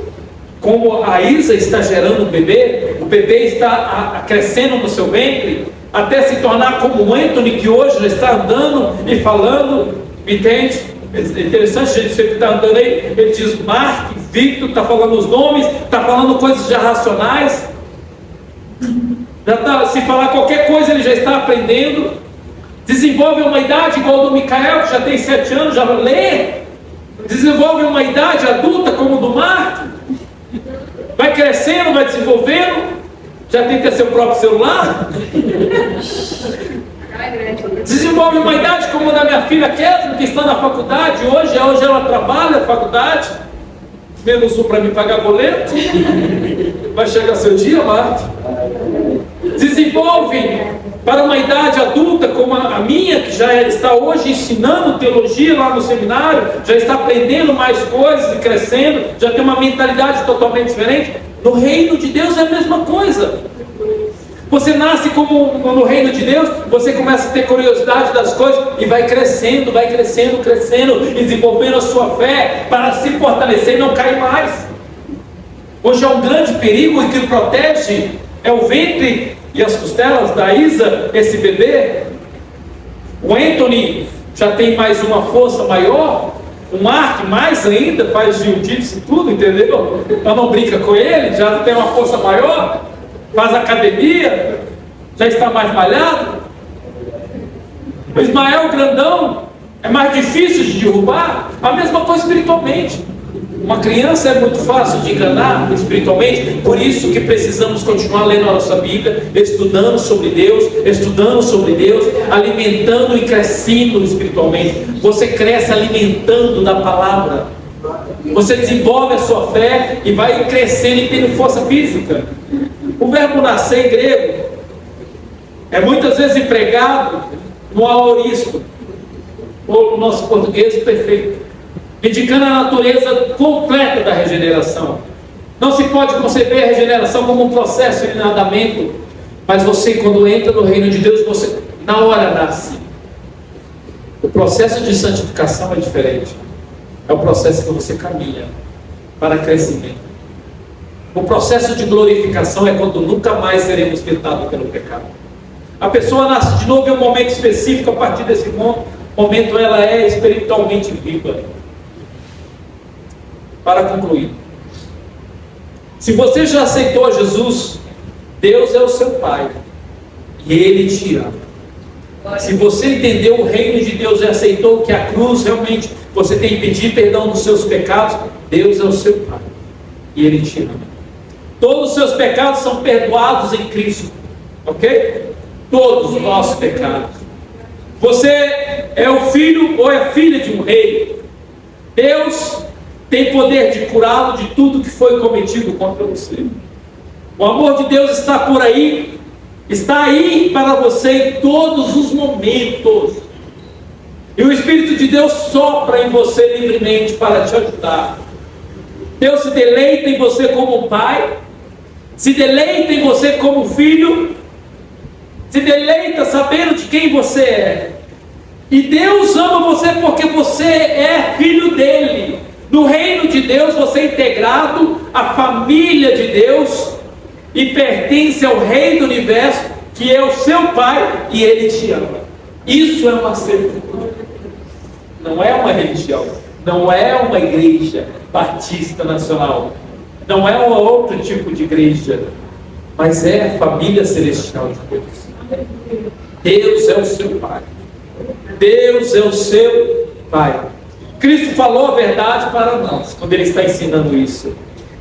[SPEAKER 1] Como a Isa está gerando um bebê, o bebê está crescendo no seu ventre, até se tornar como o Anthony, que hoje já está andando e falando, entende? É interessante, a gente sempre está andando aí, ele diz Mark, Victor, está falando os nomes, está falando coisas já racionais, já tá, se falar qualquer coisa ele já está aprendendo, desenvolve uma idade igual ao do Micael, que já tem 7 anos, já lê, desenvolve uma idade adulta como o do Mark, vai crescendo, vai desenvolvendo, já tem que ter seu próprio celular, desenvolve uma idade como a da minha filha Kézia, que está na faculdade hoje ela trabalha na faculdade, menos um para me pagar boleto, vai chegar seu dia, Marta. Desenvolve para uma idade adulta como a minha, que já está hoje ensinando teologia lá no seminário, já está aprendendo mais coisas e crescendo, já tem uma mentalidade totalmente diferente. No reino de Deus é a mesma coisa. Você nasce como no reino de Deus, você começa a ter curiosidade das coisas e vai crescendo, e desenvolvendo a sua fé para se fortalecer e não cair mais. Hoje é um grande perigo, e que protege é o ventre e as costelas da Isa, esse bebê. O Anthony já tem mais uma força maior, o Mark mais ainda, faz jiu-jitsu e tudo, entendeu? Então não brinca com ele, já tem uma força maior, faz academia, já está mais malhado. O Ismael grandão, é mais difícil de derrubar. A mesma coisa espiritualmente. Uma criança é muito fácil de enganar espiritualmente, por isso que precisamos continuar lendo a nossa Bíblia, estudando sobre Deus, alimentando e crescendo espiritualmente. Você cresce alimentando da palavra, você desenvolve a sua fé e vai crescendo e tendo força física. O verbo nascer em grego é muitas vezes empregado no aorisco, ou no nosso português perfeito, indicando a natureza completa da regeneração. Não se pode conceber a regeneração como um processo de nadamento, mas você, quando entra no reino de Deus, você na hora nasce. O processo de santificação é diferente. É o processo que você caminha para crescimento. O processo de glorificação é quando nunca mais seremos tentados pelo pecado. A pessoa nasce de novo em um momento específico. A partir desse momento ela é espiritualmente viva. Para concluir, se você já aceitou Jesus, Deus é o seu Pai e Ele te ama. Se você entendeu o reino de Deus e aceitou que a cruz realmente você tem que pedir perdão dos seus pecados, Deus é o seu Pai e Ele te ama. Todos os seus pecados são perdoados em Cristo, ok? Todos os nossos pecados. Você é o filho ou é filha de um rei. Deus tem poder de curá-lo de tudo que foi cometido contra você. O amor de Deus está por aí, está aí para você em todos os momentos. E o Espírito de Deus sopra em você livremente para te ajudar. Deus se deleita em você como pai, se deleita em você como filho, se deleita sabendo de quem você é. E Deus ama você porque você é filho dele. No reino de Deus você é integrado à família de Deus e pertence ao Rei do Universo, que é o seu Pai, e Ele te ama. Isso é uma certidão. Não é uma religião, não é uma igreja batista nacional, não é um outro tipo de igreja, mas é a família celestial de Deus. Deus é o seu Pai. Deus é o seu Pai. Cristo falou a verdade para nós quando Ele está ensinando isso.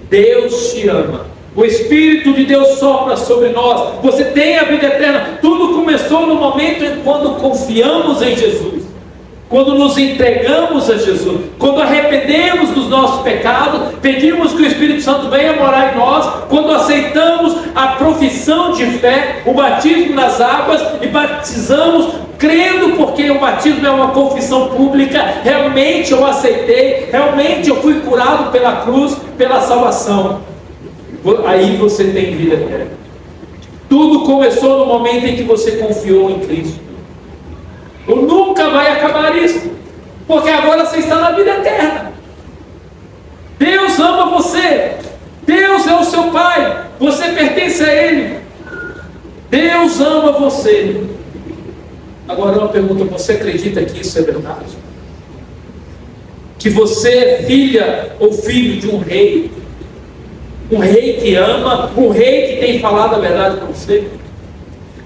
[SPEAKER 1] Deus te ama. O Espírito de Deus sopra sobre nós. Você tem a vida eterna. Tudo começou no momento em quando confiamos em Jesus, quando nos entregamos a Jesus, quando arrependemos dos nossos pecados, pedimos que o Espírito Santo venha morar em nós, quando aceitamos a profissão de fé, o batismo nas águas, e batizamos crendo, porque o batismo é uma confissão pública. Realmente eu aceitei, realmente eu fui curado pela cruz, pela salvação. Aí você tem vida eterna. Tudo começou no momento em que você confiou em Cristo. Nunca vai acabar isso, porque agora você está na vida eterna. Deus ama você. Deus é o seu Pai. Você pertence a Ele. Deus ama você. Agora uma pergunta: você acredita que isso é verdade? Que você é filha ou filho de um rei? Um rei que ama, um rei que tem falado a verdade para você?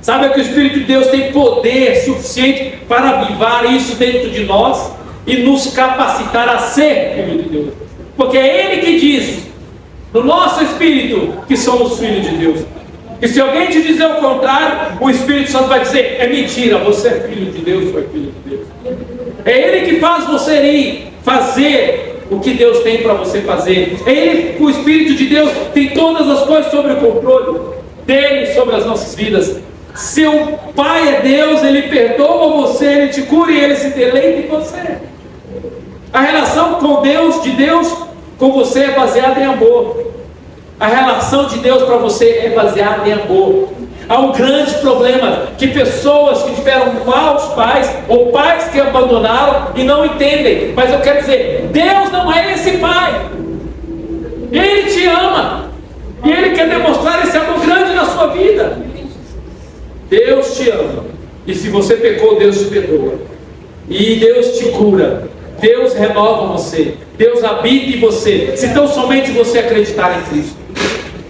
[SPEAKER 1] Sabe que o Espírito de Deus tem poder suficiente para avivar isso dentro de nós e nos capacitar a ser filho de Deus. Porque é Ele que diz no nosso espírito que somos filhos de Deus. E se alguém te dizer o contrário, o Espírito Santo vai dizer: é mentira, você é filho de Deus, foi filho de Deus. É Ele que faz você ir fazer o que Deus tem para você fazer. É Ele, o Espírito de Deus tem todas as coisas sobre o controle dele sobre as nossas vidas. Seu Pai é Deus, Ele perdoa você, Ele te cura e Ele se deleita em você. A relação com Deus, de Deus com você, é baseada em amor. A relação de Deus para você é baseada em amor. Há um grande problema, que pessoas que tiveram maus pais, ou pais que abandonaram e não entendem. Mas eu quero dizer, Deus não é esse Pai. Ele te ama, e Ele quer demonstrar esse amor grande na sua vida. Deus te ama, e se você pecou, Deus te perdoa, e Deus te cura, Deus renova você, Deus habita em você, se tão somente você acreditar em Cristo,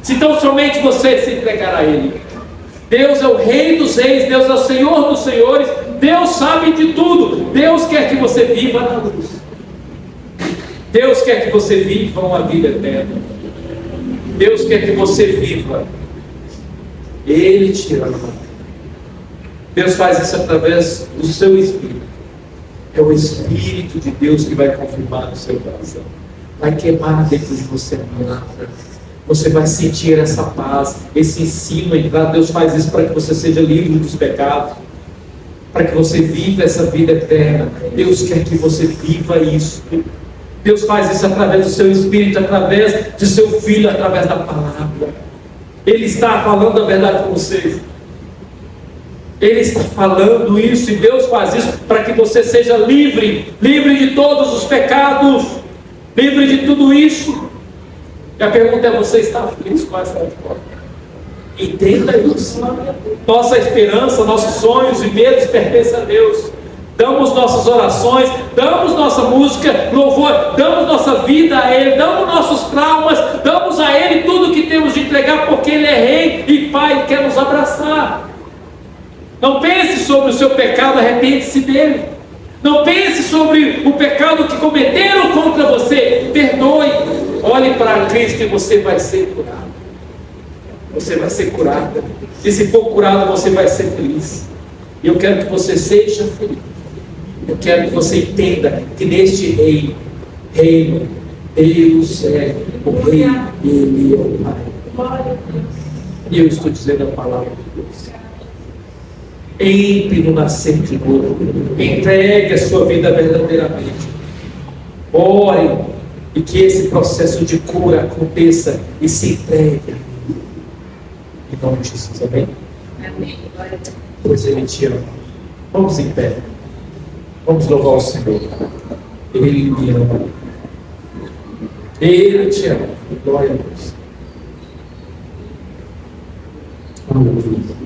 [SPEAKER 1] se tão somente você se entregar a Ele. Deus é o Rei dos Reis, Deus é o Senhor dos Senhores, Deus sabe de tudo. Deus quer que você viva na luz, Deus quer que você viva uma vida eterna, Deus quer que você viva. Ele te ama. Deus faz isso através do seu Espírito. É o Espírito de Deus que vai confirmar no seu coração, vai queimar dentro de você a palavra. Você vai sentir essa paz, esse ensino entrar. Deus faz isso para que você seja livre dos pecados, para que você viva essa vida eterna. Deus quer que você viva isso. Deus faz isso através do seu Espírito, através do seu Filho, através da palavra. Ele está falando a verdade com vocês. Ele está falando isso, e Deus faz isso para que você seja livre, livre de todos os pecados, livre de tudo isso. E a pergunta é: você está feliz com essa resposta? Entenda isso. Nossa esperança, nossos sonhos e medos pertencem a Deus. Damos nossas orações, damos nossa música, louvor, damos nossa vida a Ele, damos nossos traumas, damos a Ele tudo que temos de entregar, porque Ele é Rei e Pai e quer nos abraçar. Não pense sobre o seu pecado, arrepende-se dele. Não pense sobre o pecado que cometeram contra você, perdoe. Olhe para Cristo e você vai ser curado. Você vai ser curada. E se for curado, você vai ser feliz. E eu quero que você seja feliz. Eu quero que você entenda que neste reino, Deus é o Rei, Ele é o Pai. E eu estou dizendo a palavra de Deus. Entre no nascer de novo. Entregue a sua vida verdadeiramente. Ore, e que esse processo de cura aconteça e se entregue. Em nome de Jesus, amém? Amém. Pois Ele te ama. Vamos em pé. Vamos louvar o Senhor. Ele me ama. Ele te ama. Glória a Deus. Aleluia.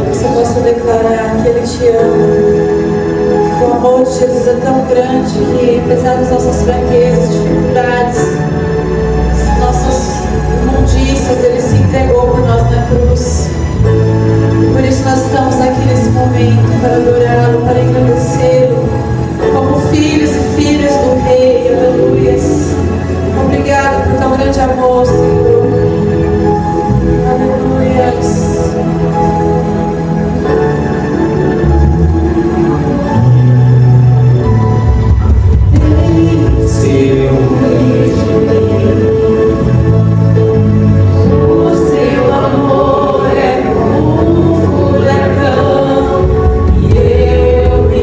[SPEAKER 2] Você possa declarar que Ele te ama, que o amor de Jesus é tão grande que, apesar das nossas fraquezas, dificuldades, nossas imundícias, Ele se entregou por nós na cruz. Por isso nós estamos aqui nesse momento para adorá-lo, para engrandecê-lo, como filhos e filhas do Rei. Aleluias. Obrigado por tão grande amor, Senhor. Aleluias. O seu amor é como um furacão e eu me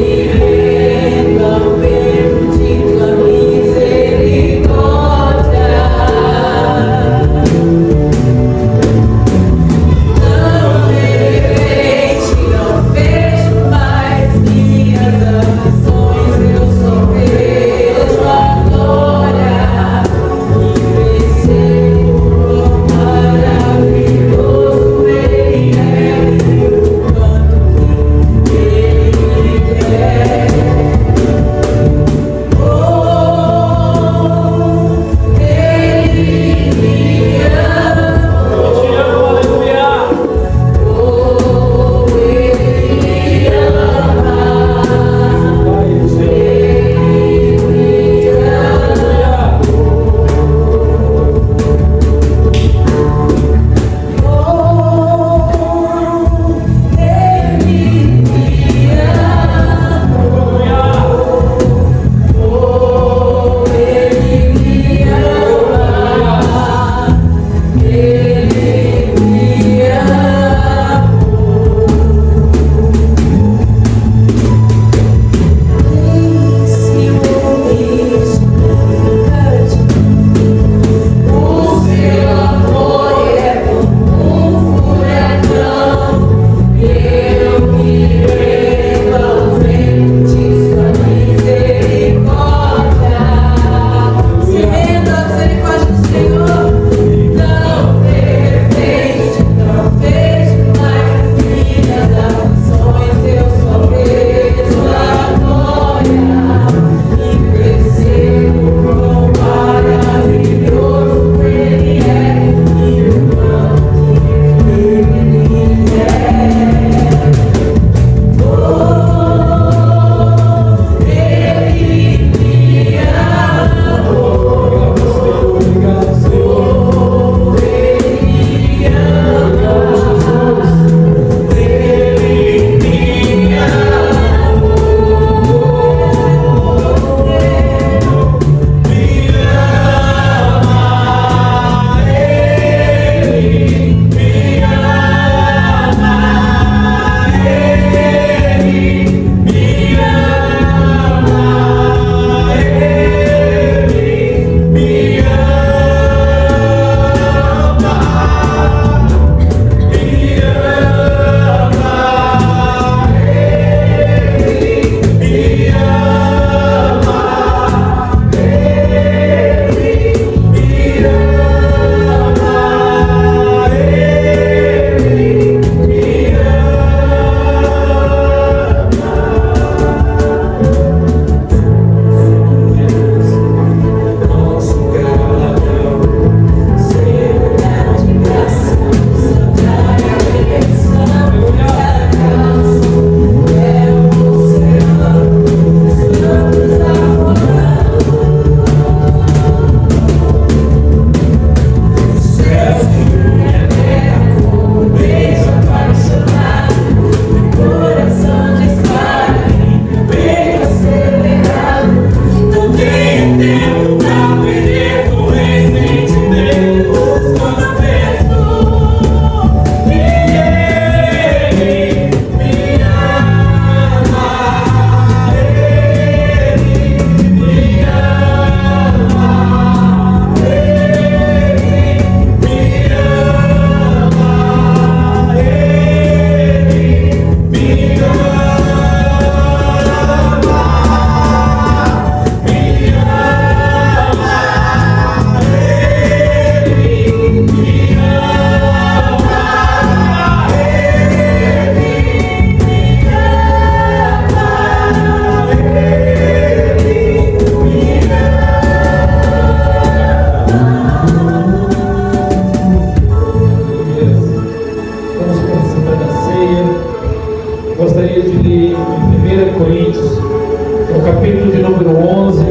[SPEAKER 1] gostaria de ler em 1 Coríntios, no capítulo de número 11,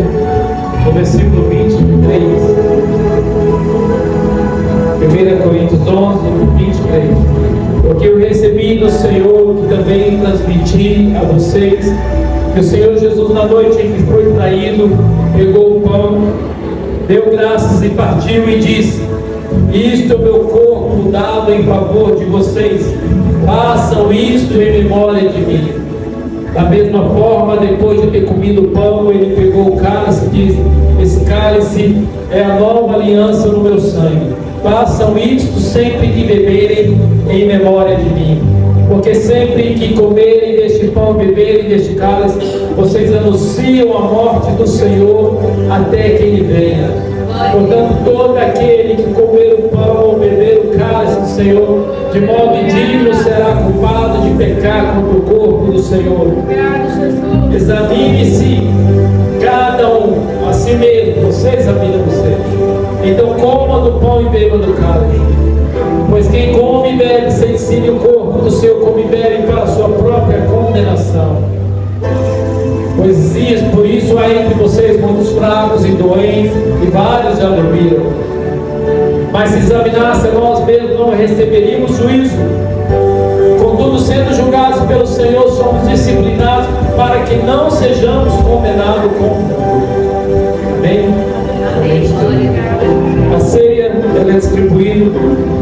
[SPEAKER 1] no versículo 23. 1 Coríntios 11, 23. Porque eu recebi do Senhor, que também transmiti a vocês, que o Senhor Jesus, na noite em que foi traído, pegou o pão, deu graças e partiu e disse: isto é o meu corpo dado em favor de vocês, façam isto em memória de mim. Da mesma forma, depois de ter comido o pão, ele pegou o cálice e disse: esse cálice é a nova aliança no meu sangue. Façam isto sempre que beberem em memória de mim. Porque sempre que comerem deste pão e beberem deste cálice, vocês anunciam a morte do Senhor até que Ele venha. Portanto, todo aquele que comer o pão ou beber o cálice do Senhor de modo indigno será culpado de pecar contra o corpo do Senhor. Examine-se cada um a si mesmo. Você examina você. Então coma do pão e beba do cálice. Pois quem come e bebe sem ensine o corpo do Senhor, come e bebe para a sua própria condenação. Por isso há entre vocês muitos fracos e doentes, e vários já dormiram. Mas se examinasse a nós mesmos, não receberíamos juízo. Contudo, sendo julgados pelo Senhor, somos disciplinados para que não sejamos condenados com o mundo. Amém? A ceia ela é distribuída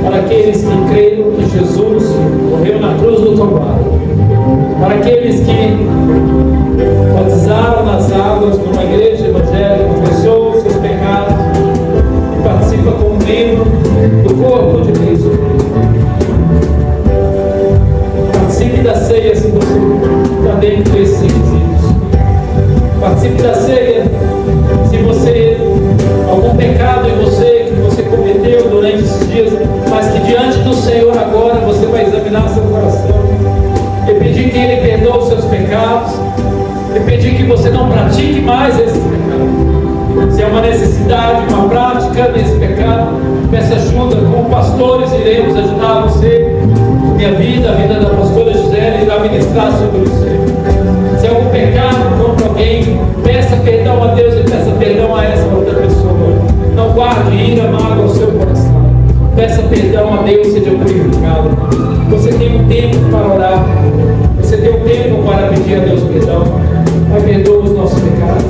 [SPEAKER 1] para aqueles que creem que Jesus morreu na cruz do Calvário, para aqueles que batizaram nas águas numa igreja evangélica, confessou os seus pecados e participa como membro do corpo de Cristo. Participe da ceia se você está dentro desses requisitos. Participe da ceia se você, algum pecado em você que você cometeu durante esses dias, mas que diante do Senhor agora você vai examinar seu coração e pedir que Ele perdoe os seus pecados, e pedir que você não pratique mais esse pecado. Se é uma necessidade, uma prática desse pecado, peça ajuda. Como pastores, iremos ajudar você. Minha vida, a vida da pastora Gisele, irá ministrar sobre você. Se é algum pecado contra alguém, peça perdão a Deus e peça perdão a essa outra pessoa. Não guarde ira, mágoa ao seu coração. Peça perdão a Deus, seja purificado. Você tem um tempo para orar. Você tem um tempo para pedir a Deus perdão. Pai, perdoa os nossos pecados.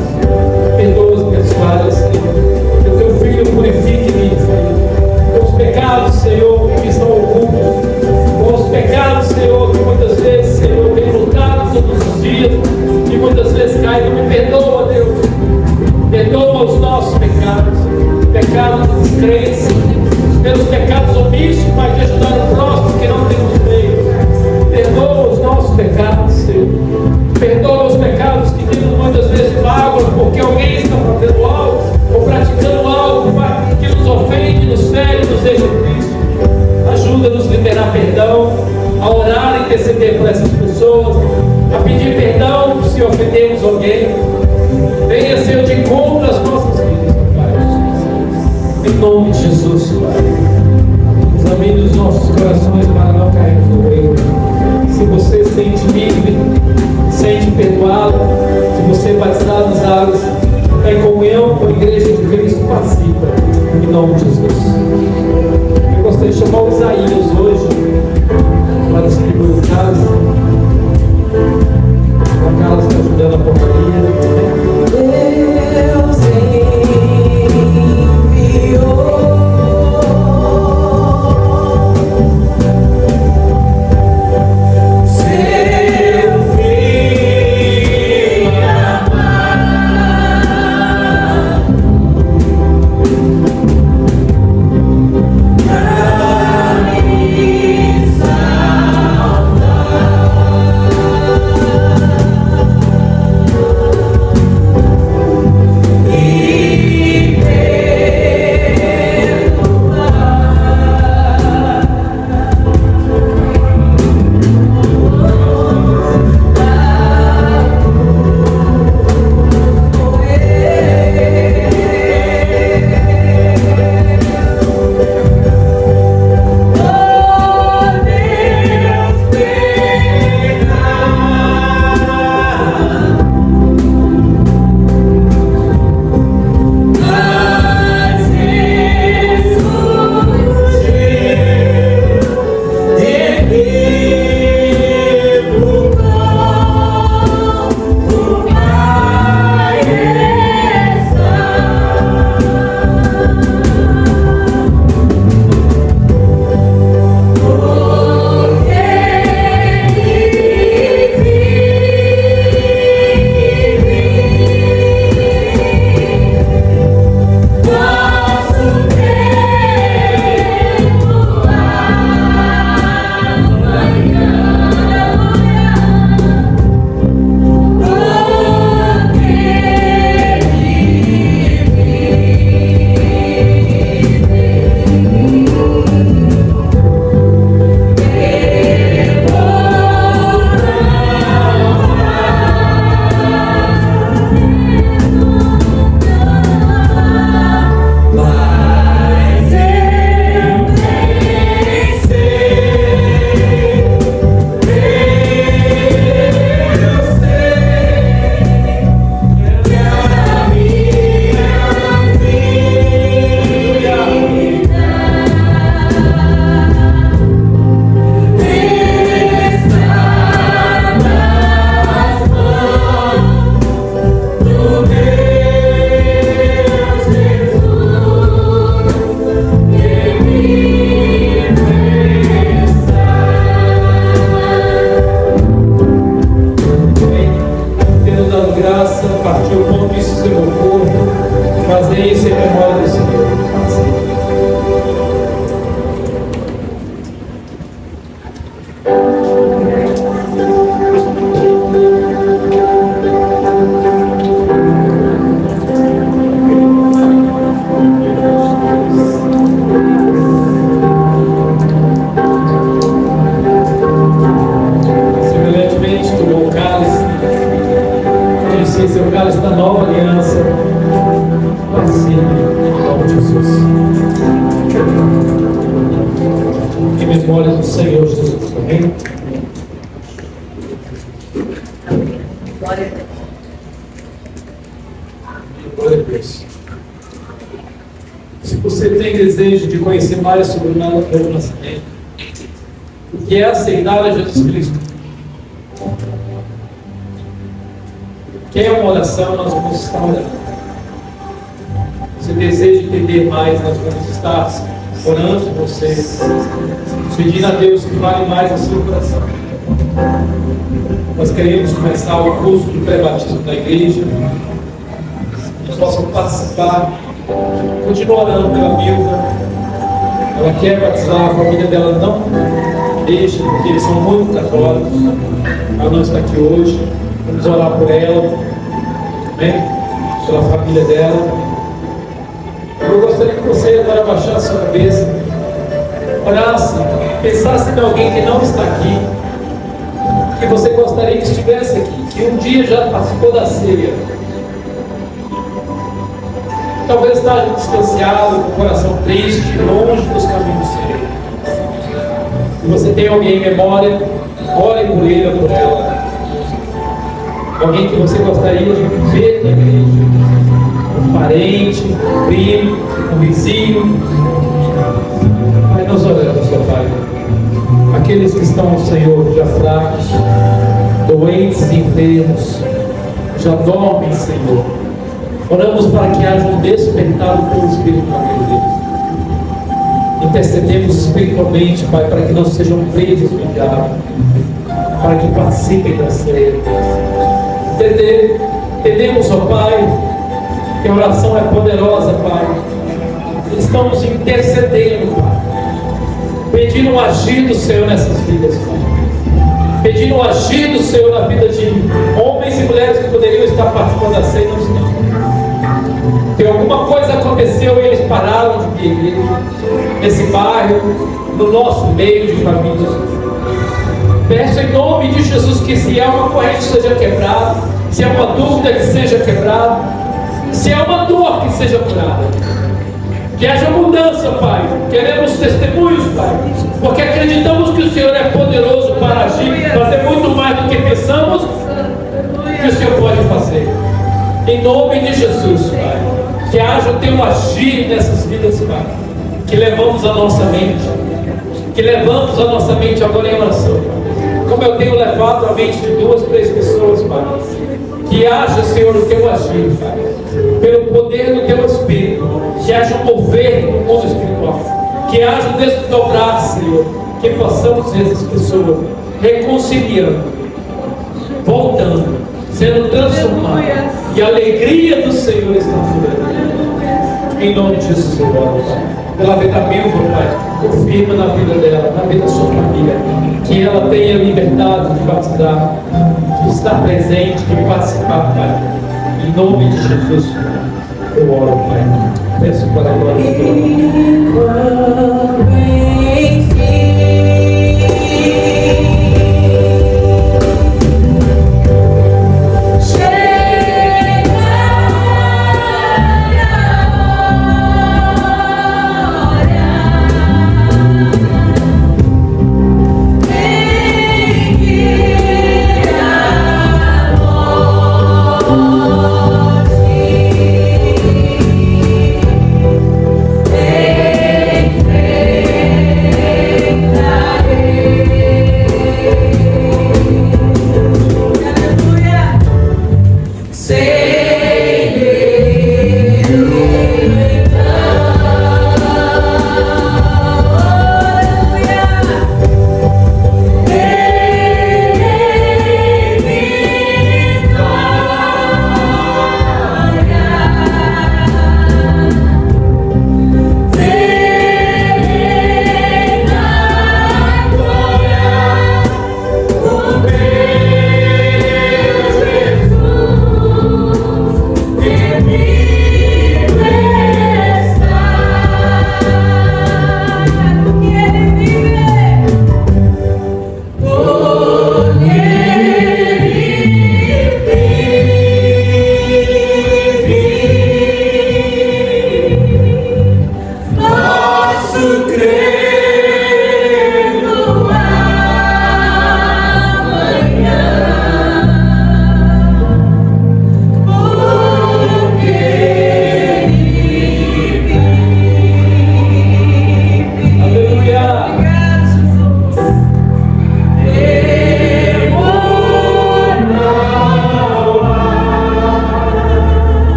[SPEAKER 1] Perdoa as minhas falhas, Senhor. Que o teu Filho purifique-me, Senhor. Com os pecados, Senhor, que estão ocultos. Com os pecados, Senhor, que muitas vezes, Senhor, tem lutado todos os dias. E muitas vezes caído. Me perdoa, Deus. Perdoa os nossos pecados. Pecados de descrença. Pelos pecados omissos, Pai, de ajudar o próximo que não temos feito. Perdoa os nossos pecados, Senhor. Perdoa os pecados que temos muitas vezes mágoa, porque alguém está fazendo algo ou praticando algo, Pai, que nos ofende, nos fere, nos deixa triste. Ajuda-nos a liberar perdão, a orar e interceder por essas pessoas, a pedir perdão se ofendemos alguém. Venha, Senhor, de encontro às nossas vidas, Pai. Em nome de Jesus, Pai. Examine os nossos corações para não cairmos no erro. Se você se sente livre, sente perdoado, se você é batizado nas águas, está em comunhão com a igreja de Cristo, participa. Em nome de Jesus. Eu gostaria de chamar o Isaías hoje para distribuir o cálice. O cálice está ajudando a portaria.
[SPEAKER 2] Deus enviou
[SPEAKER 1] Esse é o cálice da nova aliança. Participe em nome de Jesus. E mesmo olhos do Senhor Jesus. Amém?
[SPEAKER 2] Glória a Deus.
[SPEAKER 1] Glória a Deus. Se você tem desejo de conhecer mais sobre o novo nascimento, o que é aceitar a Jesus Cristo, quer uma oração, nós vamos estar orando. Se deseja entender mais, nós vamos estar orando por você, pedindo a Deus que fale mais no seu coração. Nós queremos começar o curso de pré-batismo da igreja, que possam participar. Continua orando pela Milva. Ela quer batizar, a família dela não deixa, porque eles são muito católicos. Ela não está aqui hoje. Vamos orar por ela, amém? Pela família dela. Eu gostaria que você agora abaixasse a sua cabeça, orasse, pensasse em alguém que não está aqui, que você gostaria que estivesse aqui, que um dia já participou da ceia. Talvez está distanciado, com o coração triste, longe dos caminhos do Senhor. Se você tem alguém em memória, ore por ele ou por ela. Alguém que você gostaria de ver na igreja. Um parente, um primo, um vizinho. Pai, nós oramos, ó Pai. Aqueles que estão, Senhor, já fracos, doentes, enfermos, já dormem, Senhor. Oramos para que haja um despertar do teu Espírito na vida deles. Intercedemos espiritualmente, Pai, para que não sejam presos no diabo, para que participem da ceia. Entendemos, ó Pai, que a oração é poderosa, Pai. Estamos intercedendo, Pai, pedindo o agir do Senhor nessas vidas, Pai. Pedindo o agir do Senhor na vida de homens e mulheres que poderiam estar participando da ceia e não estão. Que alguma coisa aconteceu e eles pararam de vir à igreja, nesse bairro, no nosso meio de famílias. Peço em nome de Jesus que se há uma corrente seja quebrada, se há uma dúvida que seja quebrada, se há uma dor que seja curada. Que haja mudança, Pai. Queremos testemunhos, Pai, porque acreditamos que o Senhor é poderoso para agir, fazer muito mais do que pensamos que o Senhor pode fazer. Em nome de Jesus, Pai, que haja o teu agir nessas vidas, Pai, que levamos a nossa mente, agora em oração, como eu tenho levado a mente de 2, 3 pessoas, Pai. Que haja, Senhor, o teu agir, Pai, pelo poder do teu Espírito, que haja um mover no mundo espiritual, que haja um desdobrar, Senhor, que possamos ver essas pessoas reconciliando, voltando, sendo transformadas, e a alegria do Senhor está fluindo. Em nome de Jesus, eu oro, Pai. Pela vida da Milva, Pai, confirma na vida dela, na vida da sua família, que ela tenha liberdade de batizar, de estar presente, de participar, Pai. Em nome de Jesus, eu oro, Pai. Peço para a glória do Senhor.
[SPEAKER 3] Hey, hey.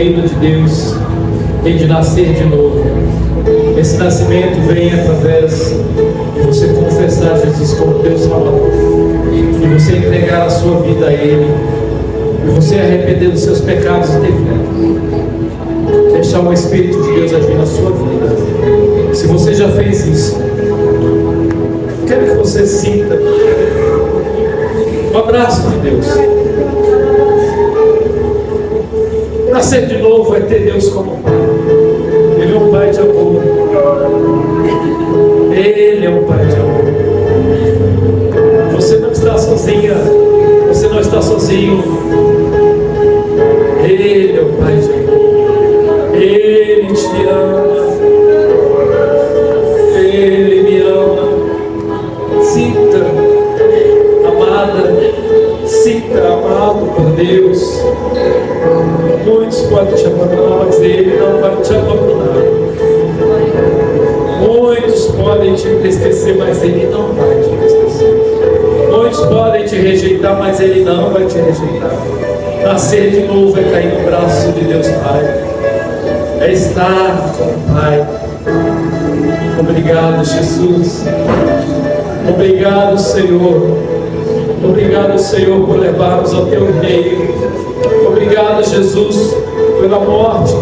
[SPEAKER 1] reino de Deus tem de nascer de novo. Esse nascimento vem através de você confessar Jesus como Deus Salvador, e você entregar a sua vida a Ele, e você arrepender dos seus pecados e ter fé. Deixar o Espírito de Deus agir na sua vida. Se você já fez isso, quero que você sinta o abraço de Deus. Nascer de novo é ter Deus como Pai. Ele é um Pai de amor. Ele é um Pai de amor. Você não está sozinha. Você não está sozinho. Ele é o Pai de amor. Ele te ama. Ele me ama. Sinta, amada. Sinta, amado por Deus. Muitos podem te abandonar, mas Ele não vai te abandonar. Muitos podem te entristecer, mas Ele não vai te entristecer. Muitos podem te rejeitar, mas Ele não vai te rejeitar. Nascer de novo é cair no braço de Deus Pai, é estar com o Pai. Obrigado, Jesus. Obrigado, Senhor. Obrigado, Senhor, por levar-nos ao Teu reino. Obrigado, Jesus, pela morte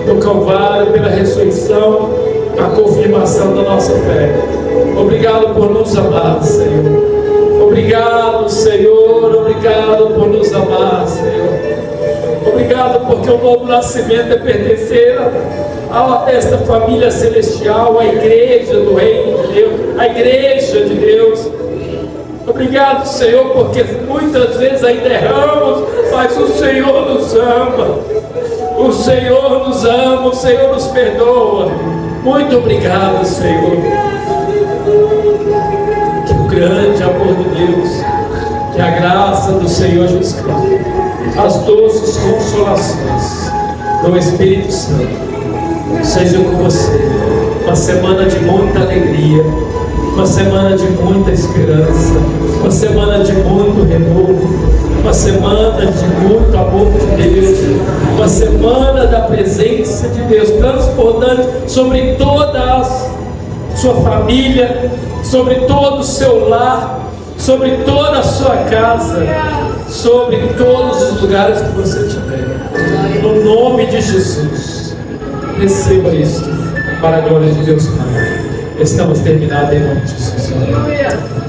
[SPEAKER 1] do Calvário, pela ressurreição, a confirmação da nossa fé. Obrigado por nos amar, Senhor. Obrigado, Senhor. Obrigado por nos amar, Senhor. Obrigado porque o novo nascimento é pertencer a esta família celestial, a igreja do reino de Deus, a igreja de Deus. Obrigado, Senhor, porque muitas vezes ainda erramos, mas o Senhor nos ama. O Senhor nos ama, o Senhor nos perdoa. Muito obrigado, Senhor. Que o grande amor de Deus, que a graça do Senhor Jesus Cristo, as doces consolações do Espírito Santo sejam com você. Uma semana de muita alegria, uma semana de muita esperança, uma semana de muito renovo, uma semana de muito amor de Deus, uma semana da presença de Deus transbordante sobre toda a sua família, sobre todo o seu lar, sobre toda a sua casa, sobre todos os lugares que você tiver. No nome de Jesus, receba isto para a glória de Deus Pai. Estamos terminados em nome de Jesus.